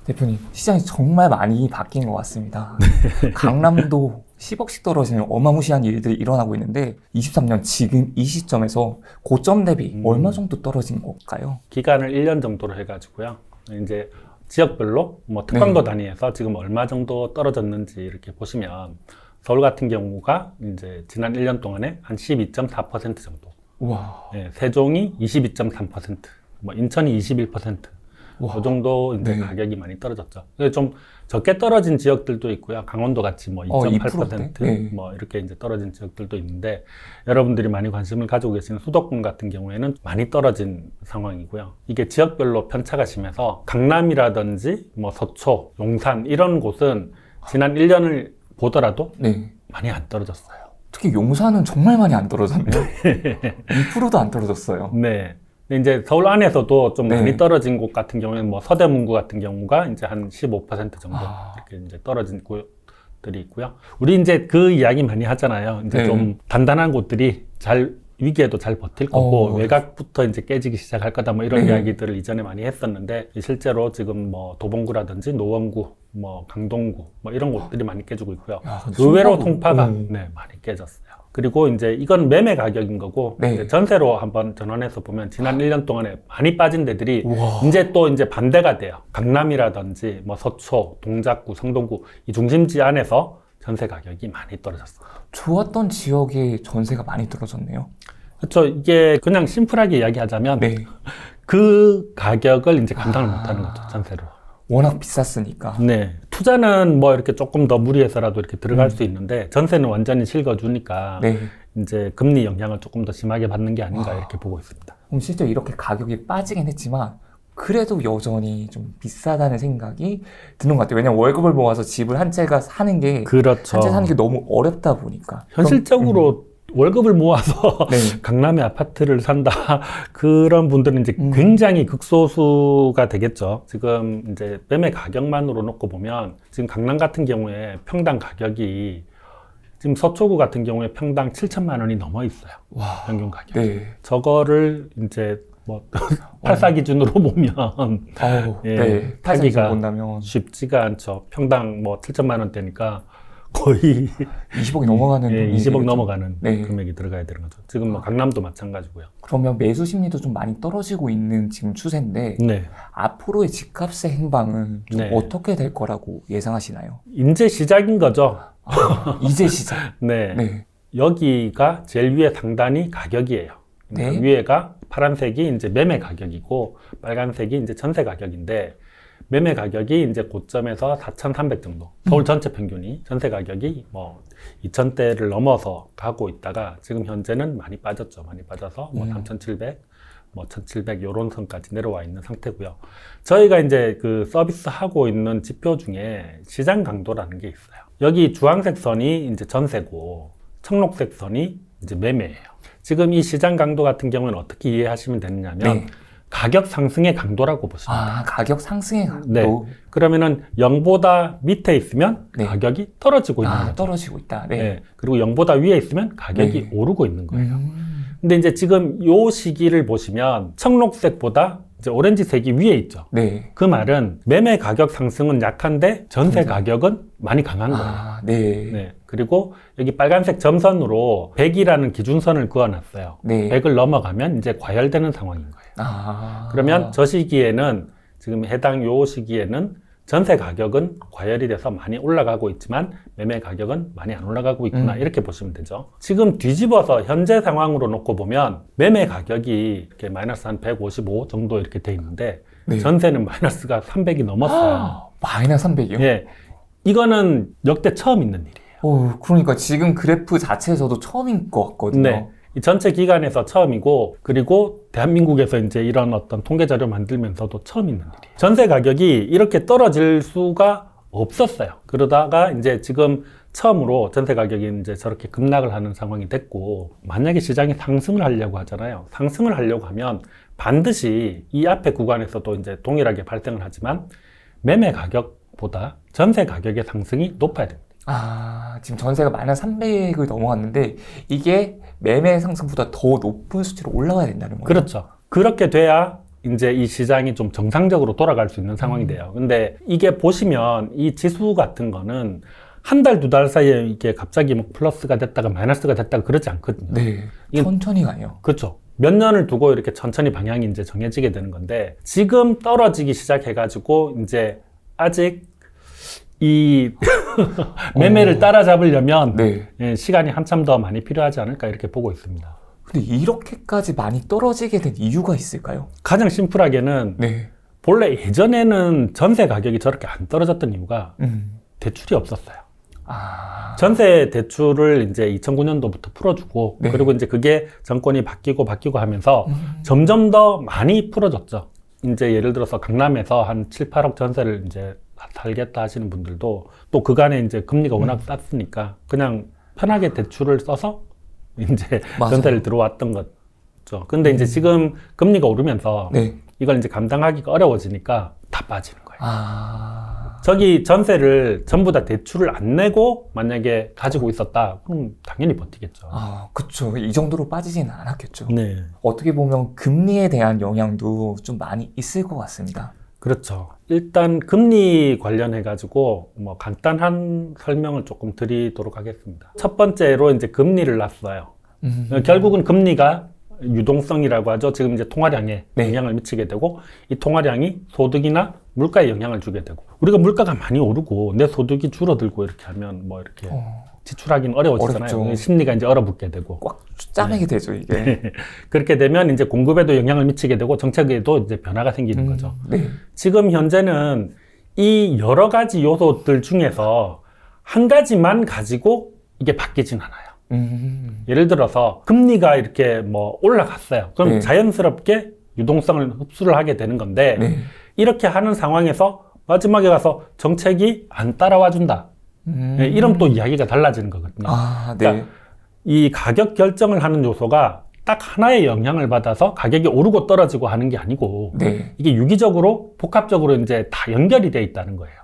대표님, 시장이 정말 많이 바뀐 것 같습니다. 강남도 10억씩 떨어지는 어마무시한 일들이 일어나고 있는데 23년 지금 이 시점에서 고점 대비 얼마 정도 떨어진 걸까요? 기간을 1년 정도로 해가지고요. 이제 지역별로 뭐 특강도 단위에서 지금 얼마 정도 떨어졌는지 이렇게 보시면 서울 같은 경우가 이제 지난 1년 동안에 한 12.4% 정도. 와. 네, 세종이 22.3%, 뭐 인천이 21%. 그 정도 이제 가격이 많이 떨어졌죠. 좀 적게 떨어진 지역들도 있고요. 강원도 같이 뭐 2.8%, 네. 뭐 이렇게 이제 떨어진 지역들도 있는데 여러분들이 많이 관심을 가지고 계시는 수도권 같은 경우에는 많이 떨어진 상황이고요. 이게 지역별로 편차가 심해서 강남이라든지 뭐 서초, 용산 이런 곳은 지난 1년을 보더라도 많이 안 떨어졌어요. 특히 용산은 정말 많이 안 떨어졌네요. 2%도 안 떨어졌어요. 네. 근데 이제 서울 안에서도 좀 많이 떨어진 곳 같은 경우에는 뭐 서대문구 같은 경우가 이제 한 15% 정도 이렇게 이제 떨어진 곳들이 있고요. 우리 이제 그 이야기 많이 하잖아요. 이제 좀 단단한 곳들이 위기에도 잘 버틸 거고 외곽부터 이제 깨지기 시작할 거다 뭐 이런 이야기들을 이전에 많이 했었는데 실제로 지금 뭐 도봉구라든지 노원구, 뭐 강동구 뭐 이런 곳들이 많이 깨지고 있고요. 의외로 통파가 많이 깨졌어요. 그리고 이제 이건 매매 가격인 거고 이제 전세로 한번 전환해서 보면 지난 1년 동안에 많이 빠진 데들이 이제 또 이제 반대가 돼요. 강남이라든지 뭐 서초, 동작구, 성동구 이 중심지 안에서 전세 가격이 많이 떨어졌어요. 좋았던 지역에 전세가 많이 떨어졌네요. 그렇죠. 이게 그냥 심플하게 이야기하자면 그 가격을 이제 감당을 못하는 거죠, 전세로. 워낙 비쌌으니까. 네. 투자는 뭐 이렇게 조금 더 무리해서라도 이렇게 들어갈 수 있는데 전세는 완전히 실거주니까 이제 금리 영향을 조금 더 심하게 받는 게 아닌가 이렇게 보고 있습니다. 그럼 실제 이렇게 가격이 빠지긴 했지만 그래도 여전히 좀 비싸다는 생각이 드는 것 같아요. 왜냐면 월급을 모아서 집을 한 채가 사는 게 한 채 사는 게 너무 어렵다 보니까. 현실적으로 월급을 모아서 강남에 아파트를 산다 그런 분들은 이제 굉장히 극소수가 되겠죠. 지금 이제 매매 가격만으로 놓고 보면 지금 강남 같은 경우에 평당 가격이 지금 서초구 같은 경우에 평당 7천만 원이 넘어 있어요. 평균 가격. 저거를 이제 뭐 8사 기준으로 보면 사기가 본다면 쉽지가 않죠. 평당 뭐 7천만 원대니까 거의 20억이 넘어가는 20억 넘어가는 금액이 들어가야 되는 거죠. 지금 뭐 강남도 마찬가지고요. 그러면 매수 심리도 좀 많이 떨어지고 있는 지금 추세인데 앞으로의 집값의 행방은 좀 어떻게 될 거라고 예상하시나요? 이제 시작인 거죠. 이제 시작. 여기가 제일 위에 상단이 가격이에요. 그러니까 위에가 파란색이 이제 매매 가격이고 빨간색이 이제 전세 가격인데 매매 가격이 이제 고점에서 4,300 정도. 서울 전체 평균이 전세 가격이 뭐 2,000대를 넘어서 가고 있다가 지금 현재는 많이 빠졌죠. 많이 빠져서 뭐 3,700, 뭐 1,700 요런 선까지 내려와 있는 상태고요. 저희가 이제 그 서비스 하고 있는 지표 중에 시장 강도라는 게 있어요. 여기 주황색 선이 이제 전세고 청록색 선이 이제 매매예요. 지금 이 시장 강도 같은 경우는 어떻게 이해하시면 되느냐면 가격 상승의 강도라고 보시면 돼요. 가격 상승의 강도. 그러면은 0보다 밑에 있으면 가격이 떨어지고 있는 거죠. 떨어지고 있다. 그리고 0보다 위에 있으면 가격이 오르고 있는 거예요. 근데 이제 지금 요 시기를 보시면 청록색보다 이제 오렌지색이 위에 있죠. 그 말은 매매 가격 상승은 약한데 전세 가격은 많이 강한 거예요. 그리고 여기 빨간색 점선으로 100이라는 기준선을 그어놨어요. 100을 넘어가면 이제 과열되는 상황인 거예요. 그러면 저 시기에는 지금 해당 요 시기에는 전세 가격은 과열이 돼서 많이 올라가고 있지만 매매 가격은 많이 안 올라가고 있구나 이렇게 보시면 되죠. 지금 뒤집어서 현재 상황으로 놓고 보면 매매 가격이 이렇게 마이너스 한 155 정도 이렇게 돼 있는데 전세는 마이너스가 300이 넘었어요. 마이너스 300이요? 이거는 역대 처음 있는 일이에요. 그러니까 지금 그래프 자체에서도 처음인 것 같거든요. 이 전체 기간에서 처음이고 그리고 대한민국에서 이제 이런 어떤 통계 자료 만들면서도 처음 있는 일이에요. 전세 가격이 이렇게 떨어질 수가 없었어요. 그러다가 이제 지금 처음으로 전세 가격이 이제 저렇게 급락을 하는 상황이 됐고 만약에 시장이 상승을 하려고 하잖아요. 상승을 하려고 하면 반드시 이 앞에 구간에서도 이제 동일하게 발생을 하지만 매매 가격보다 전세 가격의 상승이 높아야 됩니다. 지금 전세가 마이너스 300을 넘어갔는데 이게 매매 상승보다 더 높은 수치로 올라가야 된다는 거예요? 그렇죠. 그렇게 돼야 이제 이 시장이 좀 정상적으로 돌아갈 수 있는 상황이 돼요. 근데 이게 보시면 이 지수 같은 거는 한 달, 두 달 사이에 이게 갑자기 뭐 플러스가 됐다가 마이너스가 됐다가 그러지 않거든요. 네. 천천히 가요. 그렇죠. 몇 년을 두고 이렇게 천천히 방향이 이제 정해지게 되는 건데, 지금 떨어지기 시작해가지고 이제 아직 이 매매를 따라잡으려면 네. 예, 시간이 한참 더 많이 필요하지 않을까 이렇게 보고 있습니다. 근데 이렇게까지 많이 떨어지게 된 이유가 있을까요? 가장 심플하게는 네. 본래 예전에는 전세 가격이 저렇게 안 떨어졌던 이유가 대출이 없었어요. 전세 대출을 이제 2009년도부터 풀어주고, 네. 그리고 이제 그게 정권이 바뀌고 하면서 점점 더 많이 풀어졌죠. 이제 예를 들어서 강남에서 한 7, 8억 전세를 이제 살겠다 하시는 분들도 또 그간에 이제 금리가 워낙 쌌으니까 그냥 편하게 대출을 써서 이제 맞아요. 전세를 들어왔던 거죠. 근데 이제 지금 금리가 오르면서 네. 이걸 이제 감당하기가 어려워지니까 다 빠지는 거예요. 저기 전세를 전부 다 대출을 안 내고 만약에 가지고 있었다, 그럼 당연히 버티겠죠. 그쵸. 이 정도로 빠지지는 않았겠죠. 네. 어떻게 보면 금리에 대한 영향도 좀 많이 있을 것 같습니다. 그렇죠. 일단 금리 관련해가지고 뭐 간단한 설명을 조금 드리도록 하겠습니다. 첫 번째로 이제 금리를 놨어요. 결국은 금리가 유동성이라고 하죠. 지금 이제 통화량에 네. 영향을 미치게 되고, 이 통화량이 소득이나 물가에 영향을 주게 되고, 우리가 물가가 많이 오르고 내 소득이 줄어들고 이렇게 하면 뭐 이렇게 지출하기는 어려워지잖아요. 어렵죠. 심리가 이제 얼어붙게 되고. 꽉 짜매게 되죠, 이게. 그렇게 되면 이제 공급에도 영향을 미치게 되고 정책에도 이제 변화가 생기는 거죠. 네. 지금 현재는 이 여러 가지 요소들 중에서 한 가지만 가지고 이게 바뀌진 않아요. 예를 들어서 금리가 이렇게 뭐 올라갔어요. 그럼 네. 자연스럽게 유동성을 흡수를 하게 되는 건데, 네. 이렇게 하는 상황에서 마지막에 가서 정책이 안 따라와 준다. 네, 이러면 또 이야기가 달라지는 거거든요. 네. 그러니까 이 가격 결정을 하는 요소가 딱 하나의 영향을 받아서 가격이 오르고 떨어지고 하는 게 아니고, 네. 이게 유기적으로 복합적으로 이제 다 연결이 돼 있다는 거예요.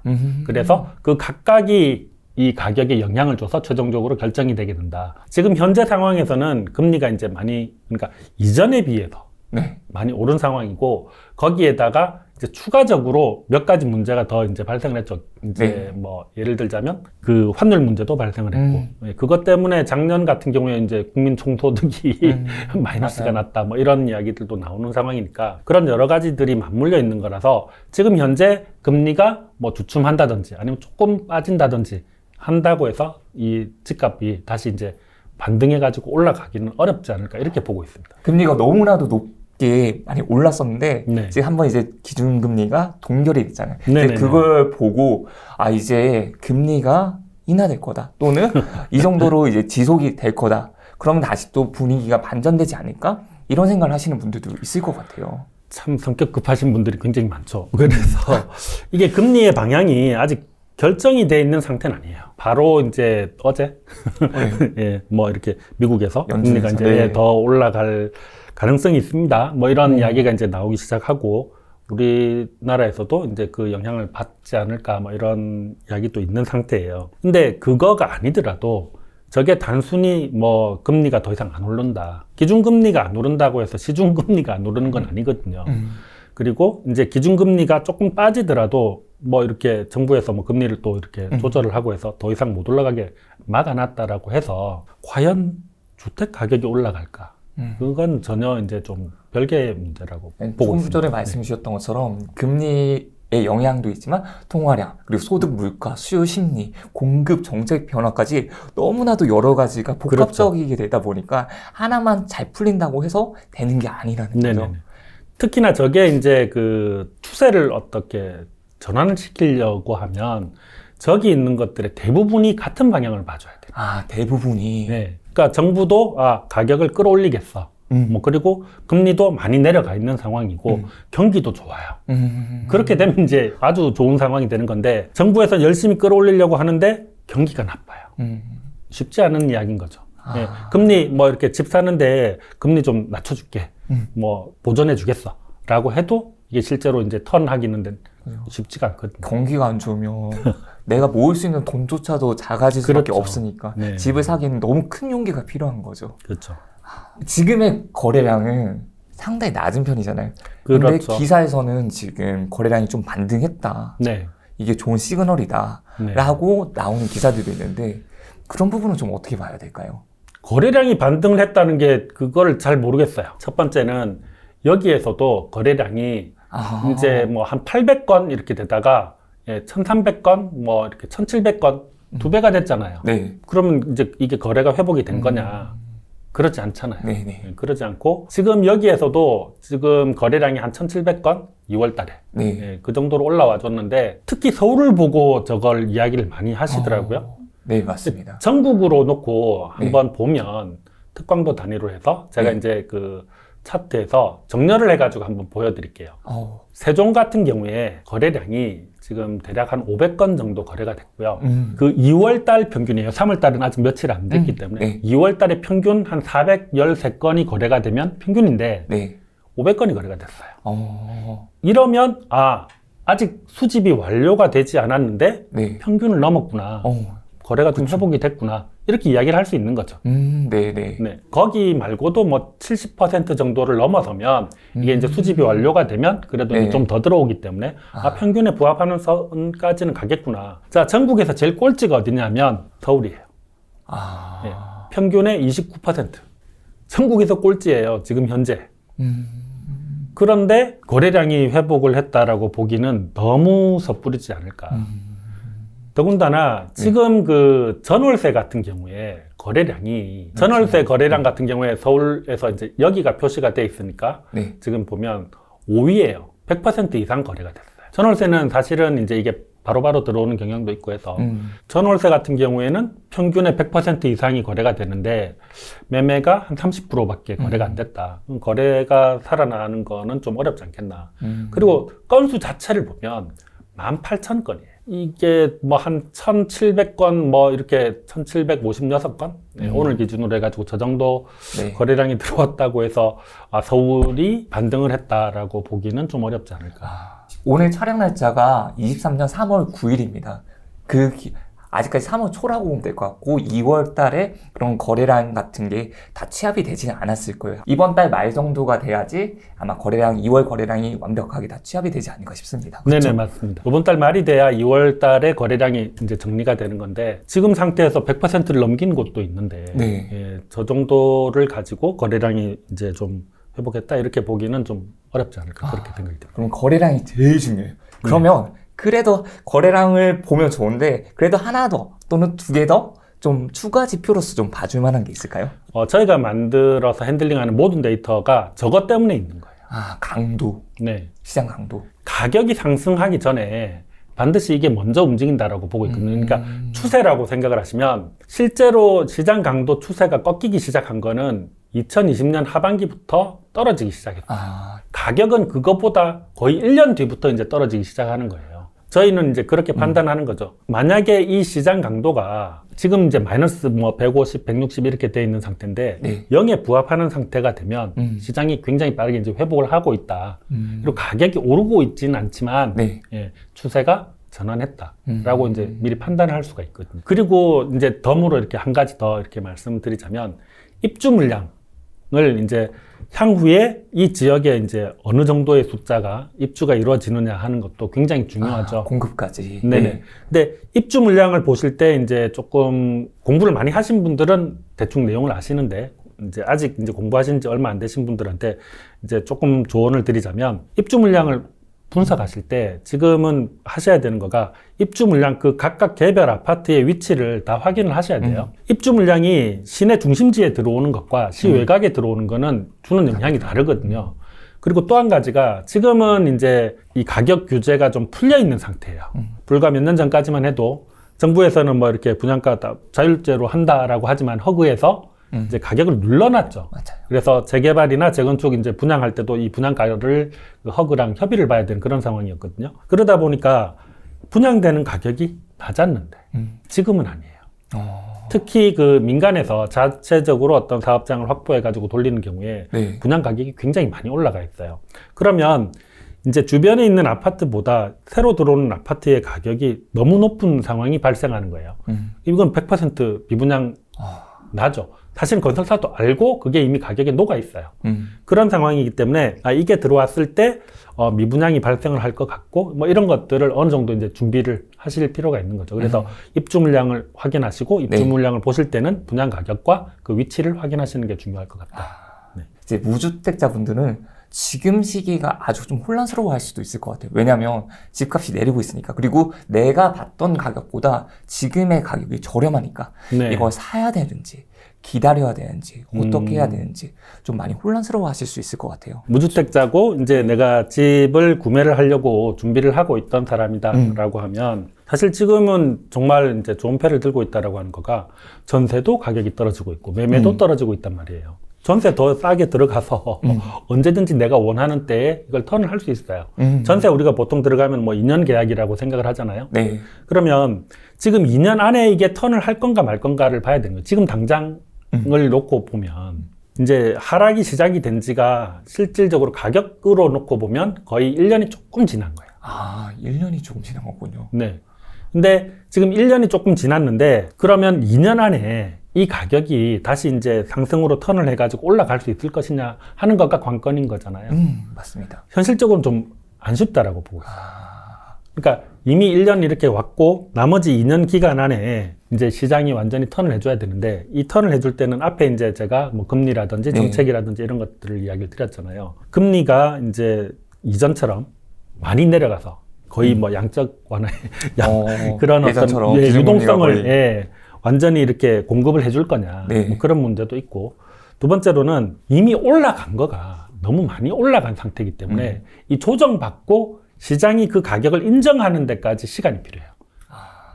그래서 그 각각이 이 가격에 영향을 줘서 최종적으로 결정이 되게 된다. 지금 현재 상황에서는 금리가 이제 많이, 그러니까 이전에 비해서 네. 많이 오른 상황이고, 거기에다가 이제 추가적으로 몇 가지 문제가 더 이제 발생을 했죠. 이제 네. 뭐 예를 들자면 그 환율 문제도 발생을 했고, 예, 그것 때문에 작년 같은 경우에 이제 국민 총소득이 마이너스가 맞아요. 났다, 뭐 이런 이야기들도 나오는 상황이니까, 그런 여러 가지들이 맞물려 있는 거라서 지금 현재 금리가 뭐 주춤한다든지 아니면 조금 빠진다든지 한다고 해서 이 집값이 다시 이제 반등해가지고 올라가기는 어렵지 않을까 이렇게 보고 있습니다. 금리가 너무나도 높게 많이 올랐었는데, 네. 이제 한번 이제 기준금리가 동결이 됐잖아요. 네네네. 이제 그걸 보고, 이제 금리가 인하될 거다. 또는 이 정도로 이제 지속이 될 거다. 그러면 다시 또 분위기가 반전되지 않을까? 이런 생각을 하시는 분들도 있을 것 같아요. 참 성격 급하신 분들이 굉장히 많죠. 그래서 이게 금리의 방향이 아직 결정이 돼 있는 상태는 아니에요. 바로 이제 어제 예, 뭐 이렇게 미국에서 금리가 이제 네. 더 올라갈 가능성이 있습니다. 뭐 이런 이야기가 이제 나오기 시작하고, 우리나라에서도 이제 그 영향을 받지 않을까 뭐 이런 이야기도 있는 상태예요. 근데 그거가 아니더라도 저게 단순히 뭐 금리가 더 이상 안 오른다, 기준금리가 안 오른다고 해서 시중금리가 안 오르는 건 아니거든요. 그리고 이제 기준금리가 조금 빠지더라도 뭐 이렇게 정부에서 뭐 금리를 또 이렇게 조절을 하고 해서 더 이상 못 올라가게 막아놨다라고 해서 과연 주택 가격이 올라갈까? 그건 전혀 이제 좀 별개의 문제라고 보고 있습니다. 조금 전에 말씀 주셨던 것처럼 금리의 영향도 있지만 통화량, 그리고 소득 물가, 수요 심리, 공급 정책 변화까지 너무나도 여러 가지가 복합적이게 되다 보니까 하나만 잘 풀린다고 해서 되는 게 아니라는 거죠. 네네네. 특히나 저게 이제 그 추세를 어떻게 전환을 시키려고 하면 저기 있는 것들의 대부분이 같은 방향을 봐줘야 돼요. 대부분이. 네. 그러니까 정부도 가격을 끌어올리겠어. 뭐 그리고 금리도 많이 내려가 있는 상황이고 경기도 좋아요. 그렇게 되면 이제 아주 좋은 상황이 되는 건데, 정부에서 열심히 끌어올리려고 하는데 경기가 나빠요. 쉽지 않은 이야기인 거죠. 네. 금리 뭐 이렇게 집 사는데 금리 좀 낮춰줄게, 뭐 보전해 주겠어 라고 해도 이게 실제로 이제 턴하기는 쉽지가 않거든요. 경기가 안 좋으면 내가 모을 수 있는 돈조차도 작아질 수밖에 그렇죠. 없으니까 네. 집을 사기에는 너무 큰 용기가 필요한 거죠. 그렇죠. 지금의 거래량은 상당히 낮은 편이잖아요. 그렇죠. 근데 기사에서는 지금 거래량이 좀 반등했다. 네. 이게 좋은 시그널이다. 네. 라고 나오는 기사들도 있는데 그런 부분은 좀 어떻게 봐야 될까요? 거래량이 반등을 했다는 게 그걸 잘 모르겠어요. 첫 번째는 여기에서도 거래량이 이제 뭐 한 800건 이렇게 되다가 1300건 뭐 이렇게 1700건 두 배가 됐잖아요. 네. 그러면 이제 이게 거래가 회복이 된 거냐? 그렇지 않잖아요. 네네. 그러지 않고 지금 여기에서도 지금 거래량이 한 1700건 2월 달에 네. 그 정도로 올라와 줬는데 특히 서울을 보고 저걸 이야기를 많이 하시더라고요. 네, 맞습니다. 전국으로 놓고 한번 보면 특광도 단위로 해서 제가 이제 그 차트에서 정렬을 해가지고 한번 보여드릴게요. 세종 같은 경우에 거래량이 지금 대략 한 500건 정도 거래가 됐고요. 그 2월 달 평균이에요. 3월 달은 아직 며칠 안 됐기 때문에 2월 달에 평균 한 413건이 거래가 되면 평균인데 500건이 거래가 됐어요. 이러면 아직 수집이 완료가 되지 않았는데 평균을 넘었구나. 거래가 좀 회복이 됐구나. 이렇게 이야기를 할 수 있는 거죠. 네네. 네. 거기 말고도 뭐 70% 정도를 넘어서면 이게 이제 수집이 완료가 되면 그래도 좀 더 들어오기 때문에 평균에 부합하는 선까지는 가겠구나. 자, 전국에서 제일 꼴찌가 어디냐면 서울이에요. 네. 평균의 29%. 전국에서 꼴찌예요. 지금 현재. 그런데 거래량이 회복을 했다라고 보기는 너무 섣부르지 않을까. 더군다나 지금 그 전월세 같은 경우에 거래량이 전월세 거래량 같은 경우에 서울에서 이제 여기가 표시가 돼 있으니까 지금 보면 5위예요. 100% 이상 거래가 됐어요. 전월세는 사실은 이제 이게 바로바로 들어오는 경향도 있고 해서 전월세 같은 경우에는 평균의 100% 이상이 거래가 되는데 매매가 한 30%밖에 거래가 안 됐다. 그럼 거래가 살아나는 거는 좀 어렵지 않겠나. 그리고 건수 자체를 보면 18,000건이에요. 이게 뭐 한 1,700건 뭐 이렇게 1,756건 오늘 기준으로 해가지고 저 정도 거래량이 들어왔다고 해서 서울이 반등을 했다라고 보기는 좀 어렵지 않을까. 오늘 촬영 날짜가 23년 3월 9일입니다. 아직까지 3월 초라고 보면 될 것 같고 2월 달에 그런 거래량 같은 게 다 취합이 되지는 않았을 거예요. 이번 달 말 정도가 돼야지 아마 2월 거래량이 완벽하게 다 취합이 되지 않을까 싶습니다. 그렇죠? 네네, 맞습니다. 이번 달 말이 돼야 2월 달에 거래량이 이제 정리가 되는 건데 지금 상태에서 100%를 넘긴 곳도 있는데 저 정도를 가지고 거래량이 이제 좀 회복했다 이렇게 보기는 좀 어렵지 않을까 그렇게 생각이 듭니다. 그럼 거래량이 제일 중요해요. 그러면 그래도 거래량을 보면 좋은데 그래도 하나 더 또는 두 개 더 좀 추가 지표로서 좀 봐줄 만한 게 있을까요? 저희가 만들어서 핸들링하는 모든 데이터가 저것 때문에 있는 거예요. 강도. 시장 강도. 가격이 상승하기 전에 반드시 이게 먼저 움직인다라고 보고 있거든요. 그러니까 추세라고 생각을 하시면 실제로 시장 강도 추세가 꺾이기 시작한 거는 2020년 하반기부터 떨어지기 시작했어요. 가격은 그것보다 거의 1년 뒤부터 이제 떨어지기 시작하는 거예요. 저희는 이제 그렇게 판단하는 거죠. 만약에 이 시장 강도가 지금 이제 마이너스 뭐 150, 160 이렇게 돼 있는 상태인데 0에 부합하는 상태가 되면 시장이 굉장히 빠르게 이제 회복을 하고 있다. 그리고 가격이 오르고 있지는 않지만 추세가 전환했다라고 이제 미리 판단을 할 수가 있거든요. 그리고 이제 덤으로 이렇게 한 가지 더 이렇게 말씀드리자면 입주 물량을 이제 향후에 이 지역에 이제 어느 정도의 숫자가 입주가 이루어지느냐 하는 것도 굉장히 중요하죠. 공급까지. 네네. 근데 입주 물량을 보실 때 이제 조금 공부를 많이 하신 분들은 대충 내용을 아시는데 이제 아직 이제 공부하신 지 얼마 안 되신 분들한테 이제 조금 조언을 드리자면 입주 물량을 분석하실 때 지금은 하셔야 되는 거가 입주 물량 그 각각 개별 아파트의 위치를 다 확인을 하셔야 돼요. 입주 물량이 시내 중심지에 들어오는 것과 시 외곽에 들어오는 거는 주는 영향이 다르거든요. 그리고 또 한 가지가 지금은 이제 이 가격 규제가 좀 풀려 있는 상태예요. 불과 몇 년 전까지만 해도 정부에서는 뭐 이렇게 분양가 자율제로 한다라고 하지만 허그에서 이제 가격을 눌러놨죠. 맞아요. 그래서 재개발이나 재건축 이제 분양할 때도 이 분양가를 허그랑 협의를 봐야 되는 그런 상황이었거든요. 그러다 보니까 분양되는 가격이 낮았는데 지금은 아니에요. 특히 그 민간에서 자체적으로 어떤 사업장을 확보해가지고 돌리는 경우에 분양 가격이 굉장히 많이 올라가 있어요. 그러면 이제 주변에 있는 아파트보다 새로 들어오는 아파트의 가격이 너무 높은 상황이 발생하는 거예요. 이건 100% 비분양 나죠. 사실은 건설사도 알고 그게 이미 가격에 녹아 있어요. 그런 상황이기 때문에 이게 들어왔을 때 미분양이 발생을 할 것 같고 뭐 이런 것들을 어느 정도 이제 준비를 하실 필요가 있는 거죠. 그래서 입주 물량을 확인하시고 입주 물량을 보실 때는 분양 가격과 그 위치를 확인하시는 게 중요할 것 같다. 네. 이제 무주택자분들은 지금 시기가 아주 좀 혼란스러워할 수도 있을 것 같아요. 왜냐하면 집값이 내리고 있으니까. 그리고 내가 봤던 가격보다 지금의 가격이 저렴하니까 네. 이걸 사야 되는지 기다려야 되는지 어떻게 해야 되는지 좀 많이 혼란스러워하실 수 있을 것 같아요. 무주택자고 이제 내가 집을 구매를 하려고 준비를 하고 있던 사람이다라고 하면 사실 지금은 정말 이제 좋은 패를 들고 있다라고 하는 거가 전세도 가격이 떨어지고 있고 매매도 떨어지고 있단 말이에요. 전세 더 싸게 들어가서 언제든지 내가 원하는 때에 이걸 턴을 할 수 있어요. 전세 우리가 보통 들어가면 뭐 2년 계약이라고 생각을 하잖아요. 네. 그러면 지금 2년 안에 이게 턴을 할 건가 말 건가를 봐야 되는 거예요. 지금 당장을 놓고 보면 이제 하락이 시작이 된 지가 실질적으로 가격으로 놓고 보면 거의 1년이 조금 지난 거예요. 1년이 조금 지난 거군요. 네. 근데 지금 1년이 조금 지났는데 그러면 2년 안에 이 가격이 다시 이제 상승으로 턴을 해가지고 올라갈 수 있을 것이냐 하는 것가 관건인 거잖아요. 맞습니다. 현실적으로는 좀 안 쉽다라고 보고 있어요. 그러니까 이미 1년 이렇게 왔고 나머지 2년 기간 안에 이제 시장이 완전히 턴을 해줘야 되는데 이 턴을 해줄 때는 앞에 이제 제가 뭐 금리라든지 정책이라든지 이런 것들을 이야기를 드렸잖아요. 금리가 이제 이전처럼 많이 내려가서 거의 뭐 양적 완화의 그런 어떤 유동성을 완전히 이렇게 공급을 해줄 거냐 뭐 그런 문제도 있고 두 번째로는 이미 올라간 거가 너무 많이 올라간 상태이기 때문에 이 조정받고 시장이 그 가격을 인정하는 데까지 시간이 필요해요.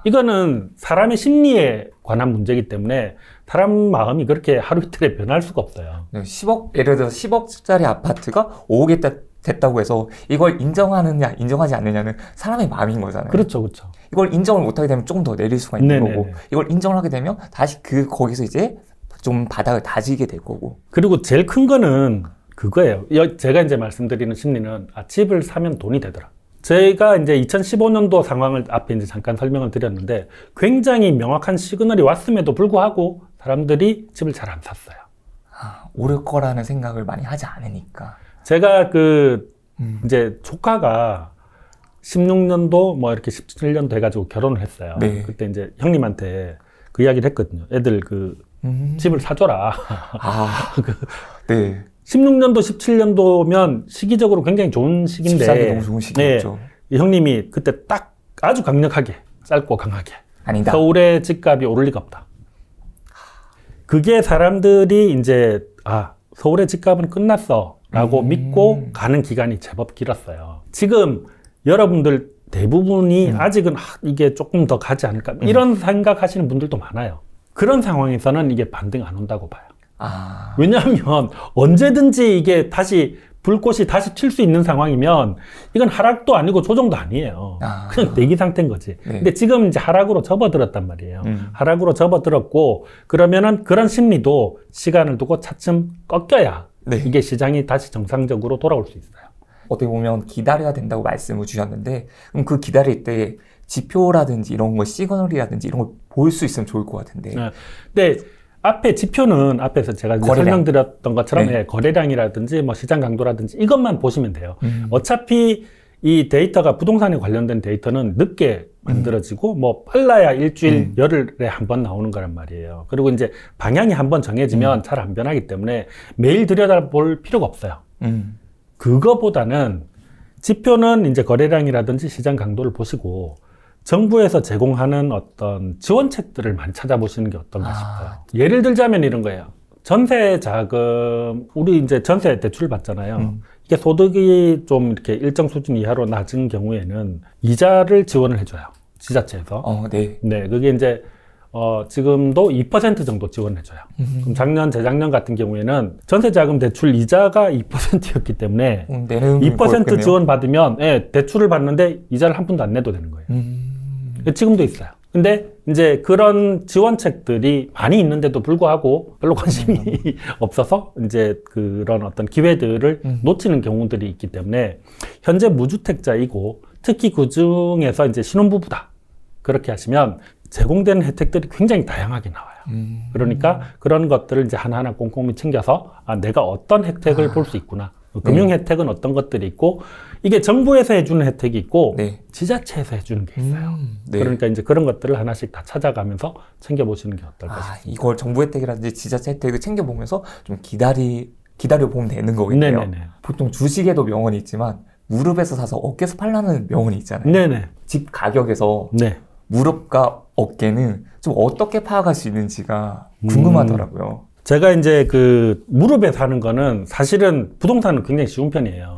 이거는 사람의 심리에 관한 문제이기 때문에 사람 마음이 그렇게 하루 이틀에 변할 수가 없어요. 10억, 예를 들어서 10억짜리 아파트가 5억에 됐다고 해서 이걸 인정하느냐 인정하지 않느냐는 사람의 마음인 거잖아요. 그렇죠, 그렇죠. 이걸 인정을 못하게 되면 조금 더 내릴 수가 있는 거고 이걸 인정을 하게 되면 다시 거기서 이제 좀 바닥을 다지게 될 거고. 그리고 제일 큰 거는 그거예요. 제가 이제 말씀드리는 심리는 집을 사면 돈이 되더라. 제가 이제 2015년도 상황을 앞에 이제 잠깐 설명을 드렸는데 굉장히 명확한 시그널이 왔음에도 불구하고 사람들이 집을 잘 안 샀어요. 오를 거라는 생각을 많이 하지 않으니까. 제가 이제 조카가 16년도 뭐 이렇게 17년도 해가지고 결혼을 했어요. 그때 이제 형님한테 그 이야기를 했거든요. 애들 집을 사줘라. 16년도, 17년도면 시기적으로 굉장히 좋은 시기인데. 집사기 너무 좋은 시기였죠. 형님이 그때 딱 아주 강력하게, 짧고 강하게. 아니다. 서울의 집값이 오를 리가 없다. 그게 사람들이 이제, 서울의 집값은 끝났어. 라고 믿고 가는 기간이 제법 길었어요. 지금 여러분들 대부분이 아직은 이게 조금 더 가지 않을까. 이런 생각하시는 분들도 많아요. 그런 상황에서는 이게 반등 안 온다고 봐요. 왜냐하면 언제든지 이게 다시 불꽃이 다시 튈 수 있는 상황이면 이건 하락도 아니고 조정도 아니에요. 그냥 대기 상태인 거지. 근데 지금 이제 하락으로 접어들었단 말이에요. 하락으로 접어들었고 그러면은 그런 심리도 시간을 두고 차츰 꺾여야 이게 시장이 다시 정상적으로 돌아올 수 있어요. 어떻게 보면 기다려야 된다고 말씀을 주셨는데 그럼 그 기다릴 때 지표라든지 이런 거 시그널이라든지 이런 걸 볼 수 있으면 좋을 것 같은데. 근데 앞에 지표는 앞에서 제가 이제 설명드렸던 것처럼 거래량이라든지 뭐 시장 강도라든지 이것만 보시면 돼요. 어차피 이 데이터가 부동산에 관련된 데이터는 늦게 만들어지고 뭐 빨라야 일주일 열흘에 한 번 나오는 거란 말이에요. 그리고 이제 방향이 한 번 정해지면 잘 안 변하기 때문에 매일 들여다볼 필요가 없어요. 그거보다는 지표는 이제 거래량이라든지 시장 강도를 보시고 정부에서 제공하는 어떤 지원책들을 많이 찾아보시는 게 어떤가 싶어요. 예를 들자면 이런 거예요. 전세 자금, 우리 이제 전세 대출 받잖아요. 이게 소득이 좀 이렇게 일정 수준 이하로 낮은 경우에는 이자를 지원을 해줘요. 지자체에서. 네, 그게 이제 지금도 2% 정도 지원해줘요. 그럼 작년, 재작년 같은 경우에는 전세자금 대출 이자가 2%였기 때문에 2% 지원받으면 대출을 받는데 이자를 한 푼도 안 내도 되는 거예요. 지금도 있어요. 근데 이제 그런 지원책들이 많이 있는데도 불구하고 별로 관심이 없어서 이제 그런 어떤 기회들을 놓치는 경우들이 있기 때문에 현재 무주택자이고 특히 그 중에서 이제 신혼부부다. 그렇게 하시면 제공되는 혜택들이 굉장히 다양하게 나와요. 그러니까 그런 것들을 이제 하나하나 꼼꼼히 챙겨서 내가 어떤 혜택을 볼 수 있구나. 금융 혜택은 어떤 것들이 있고 이게 정부에서 해주는 혜택이 있고 네. 지자체에서 해주는 게 있어요. 네. 그러니까 이제 그런 것들을 하나씩 다 찾아가면서 챙겨보시는 게 어떨까 싶습니다. 이걸 정부 혜택이라든지 지자체 혜택을 챙겨보면서 좀 기다려보면 되는 거겠네요. 네네네. 보통 주식에도 명언이 있지만 무릎에서 사서 어깨에서 팔라는 명언이 있잖아요. 네네. 집 가격에서 네. 무릎과 어깨는 좀 어떻게 파악할 수 있는지가 궁금하더라고요. 제가 이제 그 무릎에 사는 거는 사실은 부동산은 굉장히 쉬운 편이에요.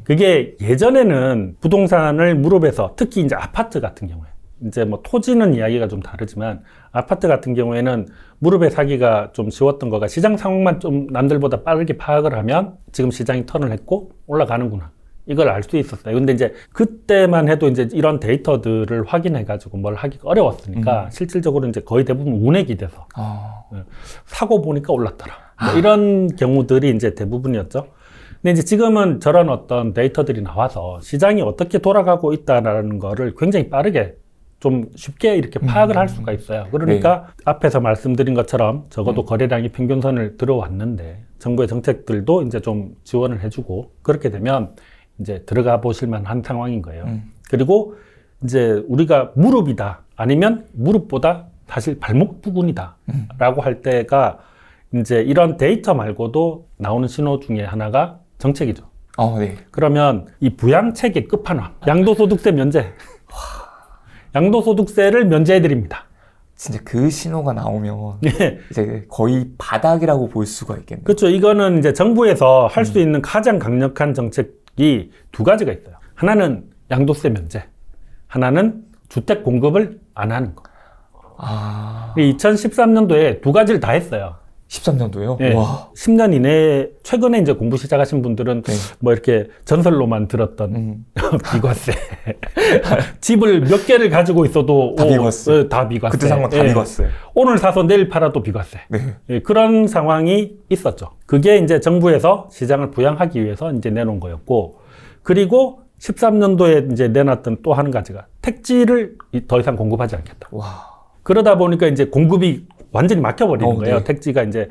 그게 예전에는 부동산을 무릎에서 특히 이제 아파트 같은 경우에 이제 뭐 토지는 이야기가 좀 다르지만 아파트 같은 경우에는 무릎에 사기가 좀 쉬웠던 거가 시장 상황만 좀 남들보다 빠르게 파악을 하면 지금 시장이 턴을 했고 올라가는구나. 이걸 알 수 있었어요. 근데 이제 그때만 해도 이제 이런 데이터들을 확인해가지고 뭘 하기가 어려웠으니까 실질적으로 이제 거의 대부분 운에 기대서 사고 보니까 올랐더라. 뭐 이런 경우들이 이제 대부분이었죠. 근데 이제 지금은 저런 어떤 데이터들이 나와서 시장이 어떻게 돌아가고 있다라는 거를 굉장히 빠르게 좀 쉽게 이렇게 파악을 할 수가 있어요. 그러니까 앞에서 말씀드린 것처럼 적어도 거래량이 평균선을 들어왔는데 정부의 정책들도 이제 좀 지원을 해주고 그렇게 되면 이제 들어가 보실 만한 상황인 거예요. 그리고 이제 우리가 무릎이다 아니면 무릎보다 사실 발목 부근이다 라고 할 때가 이제 이런 데이터 말고도 나오는 신호 중에 하나가 정책이죠. 네. 그러면 이 부양책의 끝판왕 양도소득세 면제 양도소득세를 면제해드립니다. 진짜 그 신호가 나오면 이제 거의 바닥이라고 볼 수가 있겠네요. 그렇죠. 이거는 이제 정부에서 할 수 있는 가장 강력한 정책이 두 가지가 있어요. 하나는 양도세 면제, 하나는 주택 공급을 안 하는 거. 2013년도에 두 가지를 다 했어요. 13년도요? 네. 와. 10년 이내에 최근에 이제 공부 시작하신 분들은 뭐 이렇게 전설로만 들었던 비과세. 집을 몇 개를 가지고 있어도 다 비과세. 다 비과세. 그때 산 건 다 비과세. 오늘 사서 내일 팔아도 비과세. 네. 그런 상황이 있었죠. 그게 이제 정부에서 시장을 부양하기 위해서 이제 내놓은 거였고, 그리고 13년도에 이제 내놨던 또 한 가지가 택지를 더 이상 공급하지 않겠다. 와. 그러다 보니까 이제 공급이 완전히 막혀버리는 거예요. 네. 택지가 이제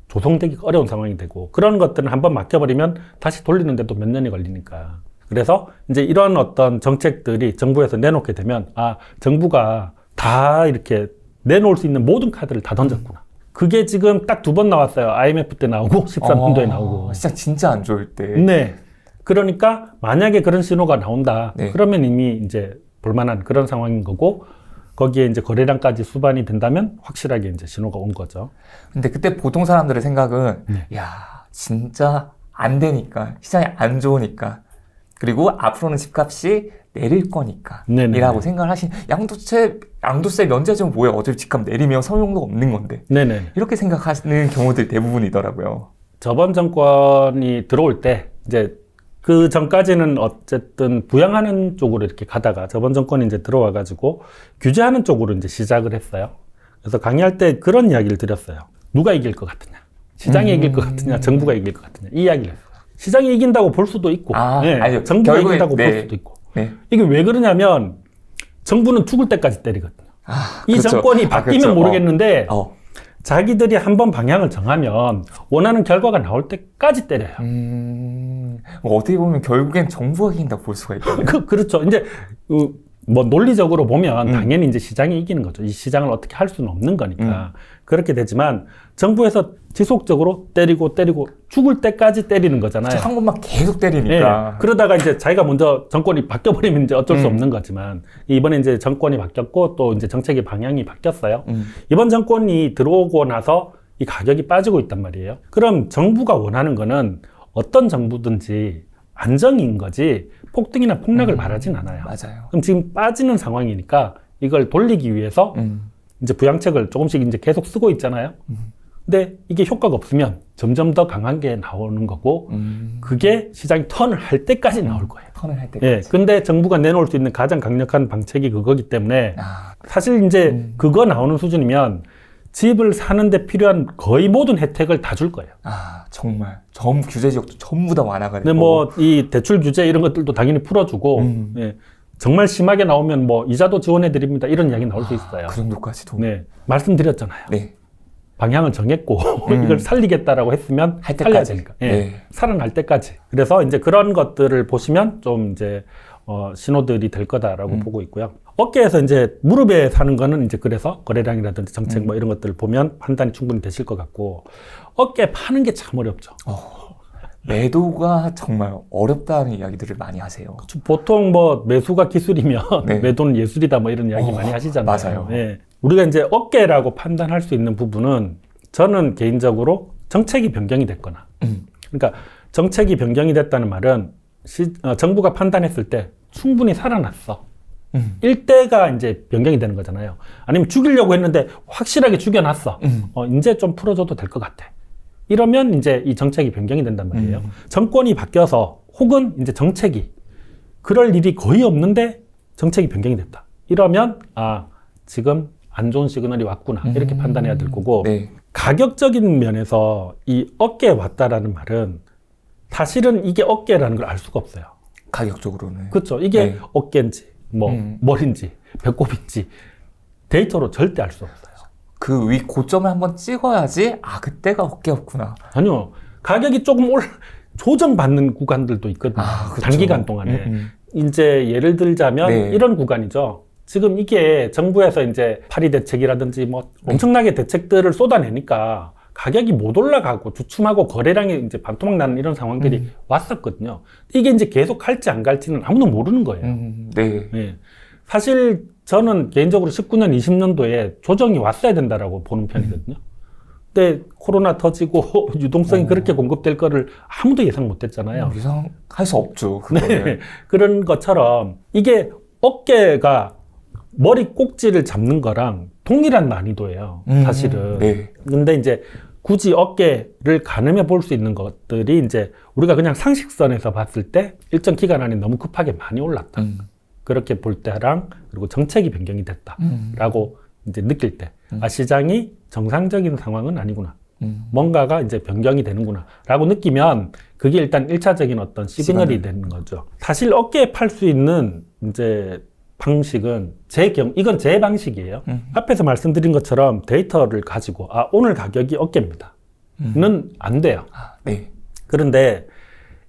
조성되기 어려운 상황이 되고 그런 것들은 한번 막혀버리면 다시 돌리는데도 몇 년이 걸리니까. 그래서 이제 이런 어떤 정책들이 정부에서 내놓게 되면 정부가 다 이렇게 내놓을 수 있는 모든 카드를 다 던졌구나. 그게 지금 딱 두 번 나왔어요. IMF 때 나오고 13년도에 나오고. 시장 진짜 안 좋을 때. 네. 그러니까 만약에 그런 신호가 나온다. 그러면 이미 이제 볼만한 그런 상황인 거고 거기에 이제 거래량까지 수반이 된다면 확실하게 이제 신호가 온 거죠. 근데 그때 보통 사람들의 생각은 야, 진짜 안 되니까, 시장이 안 좋으니까, 그리고 앞으로는 집값이 내릴 거니까 이라고 생각을 하신 양도세 면제점 뭐예요? 어차피 집값 내리면 소용도 없는 건데. 이렇게 생각하시는 경우들이 대부분이더라고요. 저번 정권이 들어올 때 이제 그 전까지는 어쨌든 부양하는 쪽으로 이렇게 가다가 저번 정권이 이제 들어와가지고 규제하는 쪽으로 이제 시작을 했어요. 그래서 강의할 때 그런 이야기를 드렸어요. 누가 이길 것 같으냐? 시장이 이길 것 같으냐? 정부가 이길 것 같으냐? 이 이야기를 했어요. 시장이 이긴다고 볼 수도 있고, 아니요. 정부가 이긴다고 볼 수도 있고. 이게 왜 그러냐면 정부는 죽을 때까지 때리거든요. 이 그렇죠. 정권이 바뀌면 그렇죠. 모르겠는데 자기들이 한번 방향을 정하면 원하는 결과가 나올 때까지 때려요. 어떻게 보면 결국엔 정부가 이긴다고 볼 수가 있거든요. 그렇죠. 이제 뭐 논리적으로 보면 당연히 이제 시장이 이기는 거죠. 이 시장을 어떻게 할 수는 없는 거니까. 그렇게 되지만 정부에서 지속적으로 때리고 죽을 때까지 때리는 거잖아요. 한 번만 계속 때리니까. 그러다가 이제 자기가 먼저 정권이 바뀌어버리면 이제 어쩔 수 없는 거지만 이번에 이제 정권이 바뀌었고 또 이제 정책의 방향이 바뀌었어요. 이번 정권이 들어오고 나서 이 가격이 빠지고 있단 말이에요. 그럼 정부가 원하는 거는 어떤 정부든지 안정인 거지 폭등이나 폭락을 바라진 않아요. 맞아요. 그럼 지금 빠지는 상황이니까 이걸 돌리기 위해서 이제 부양책을 조금씩 이제 계속 쓰고 있잖아요. 근데 이게 효과가 없으면 점점 더 강한 게 나오는 거고 그게 시장이 턴을 할 때까지 나올 거예요. 턴을 할 때까지. 근데 정부가 내놓을 수 있는 가장 강력한 방책이 그거기 때문에 사실 이제 그거 나오는 수준이면 집을 사는데 필요한 거의 모든 혜택을 다 줄 거예요. 정말. 규제 지역도 전부 다 완화가 되고. 근데 뭐 이 대출 규제 이런 것들도 당연히 풀어주고 정말 심하게 나오면 뭐 이자도 지원해 드립니다. 이런 이야기 나올 수 있어요. 그 정도까지도. 네, 말씀드렸잖아요. 네. 방향을 정했고 이걸 살리겠다라고 했으면 할 살려야 때까지. 되니까. 예. 네. 살아날 때까지. 그래서 이제 그런 것들을 보시면 좀 이제 신호들이 될 거다라고 보고 있고요. 어깨에서 이제 무릎에 사는 거는 이제 그래서 거래량이라든지 정책 뭐 이런 것들을 보면 판단이 충분히 되실 것 같고, 어깨 파는 게 참 어렵죠. 매도가 정말 어렵다는 이야기들을 많이 하세요. 보통 뭐 매수가 기술이면 네. 매도는 예술이다 뭐 이런 이야기 많이 하시잖아요. 맞아요. 예. 우리가 이제 어깨라고 판단할 수 있는 부분은 저는 개인적으로 정책이 변경이 됐거나, 그러니까 정책이 변경이 됐다는 말은 정부가 판단했을 때 충분히 살아났어. 일대가 이제 변경이 되는 거잖아요. 아니면 죽이려고 했는데 확실하게 죽여놨어. 이제 좀 풀어줘도 될 것 같아. 이러면 이제 이 정책이 변경이 된단 말이에요. 정권이 바뀌어서 혹은 이제 정책이 그럴 일이 거의 없는데 정책이 변경이 됐다. 이러면 지금 안 좋은 시그널이 왔구나. 이렇게 판단해야 될 거고, 네. 가격적인 면에서 이 어깨에 왔다라는 말은 사실은 이게 어깨라는 걸 알 수가 없어요. 가격적으로는. 그렇죠. 이게 네. 어깨인지 뭐 머리인지 배꼽인지 데이터로 절대 알 수 없어요. 그 위 고점을 한번 찍어야지 그때가 어깨였구나. 아니요. 가격이 조금 조정받는 구간들도 있거든요. 그쵸. 단기간 동안에. 이제 예를 들자면 네. 이런 구간이죠. 지금 이게 정부에서 이제 파리 대책이라든지 뭐 엄청나게 대책들을 쏟아내니까 가격이 못 올라가고 주춤하고 거래량이 이제 반토막 나는 이런 상황들이 왔었거든요. 이게 이제 계속 갈지 안 갈지는 아무도 모르는 거예요. 네. 네. 사실 저는 개인적으로 19년, 20년도에 조정이 왔어야 된다라고 보는 편이거든요. 근데 코로나 터지고 유동성이 그렇게 공급될 거를 아무도 예상 못 했잖아요. 예상할 수 없죠. 네. 그런 것처럼 이게 어깨가 머리 꼭지를 잡는 거랑 동일한 난이도예요. 사실은. 네. 근데 이제 굳이 어깨를 가늠해 볼 수 있는 것들이 이제 우리가 그냥 상식선에서 봤을 때 일정 기간 안에 너무 급하게 많이 올랐다. 그렇게 볼 때랑 그리고 정책이 변경이 됐다라고 이제 느낄 때 시장이 정상적인 상황은 아니구나. 뭔가가 이제 변경이 되는구나 라고 느끼면 그게 일단 1차적인 어떤 시그널이 되는 거죠. 사실 어깨에 팔 수 있는 이제 방식은 이건 제 방식이에요. 앞에서 말씀드린 것처럼 데이터를 가지고 오늘 가격이 어깨입니다. 는 안 돼요. 네. 그런데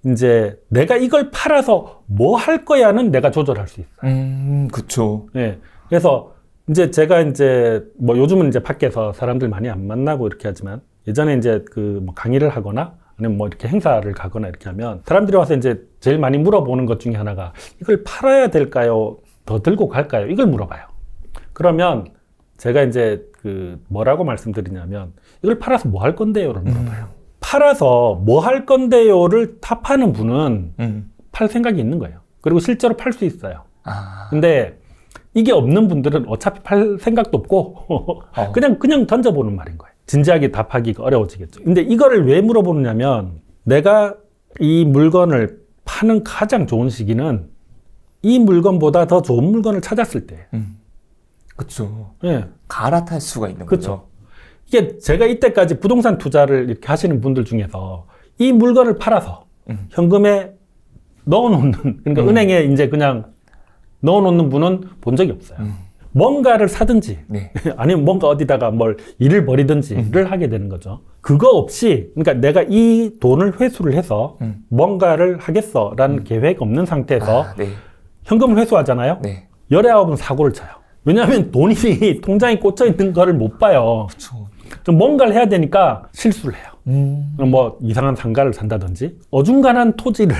이제 내가 이걸 팔아서 뭐 할 거야는 내가 조절할 수 있어요. 그쵸. 네. 그래서 이제 제가 이제 뭐 요즘은 이제 밖에서 사람들 많이 안 만나고 이렇게 하지만 예전에 이제 뭐 강의를 하거나 아니면 뭐 이렇게 행사를 가거나 이렇게 하면 사람들이 와서 이제 제일 많이 물어보는 것 중에 하나가 이걸 팔아야 될까요? 더 들고 갈까요? 이걸 물어봐요. 그러면 제가 이제 뭐라고 말씀드리냐면 이걸 팔아서 뭐 할 건데요를 물어봐요. 팔아서 뭐 할 건데요를 탑하는 분은 팔 생각이 있는 거예요. 그리고 실제로 팔 수 있어요. 근데 이게 없는 분들은 어차피 팔 생각도 없고 그냥 던져보는 말인 거예요. 진지하게 답하기가 어려워지겠죠. 근데 이거를 왜 물어보느냐면 내가 이 물건을 파는 가장 좋은 시기는 이 물건보다 더 좋은 물건을 찾았을 때. 그쵸. 네. 갈아탈 수가 있는 거죠. 이게 제가 이때까지 부동산 투자를 이렇게 하시는 분들 중에서 이 물건을 팔아서 현금에 넣어놓는, 그러니까 은행에 이제 그냥 넣어놓는 분은 본 적이 없어요. 뭔가를 사든지, 네. 아니면 뭔가 어디다가 뭘 일을 벌이든지를 하게 되는 거죠. 그거 없이, 그러니까 내가 이 돈을 회수를 해서 뭔가를 하겠어라는 계획 없는 상태에서 네. 현금을 회수하잖아요. 네. 19은 사고를 쳐요. 왜냐하면 돈이 통장에 꽂혀 있는 거를 못 봐요. 그쵸. 좀 뭔가를 해야 되니까 실수를 해요. 뭐 이상한 상가를 산다든지 어중간한 토지를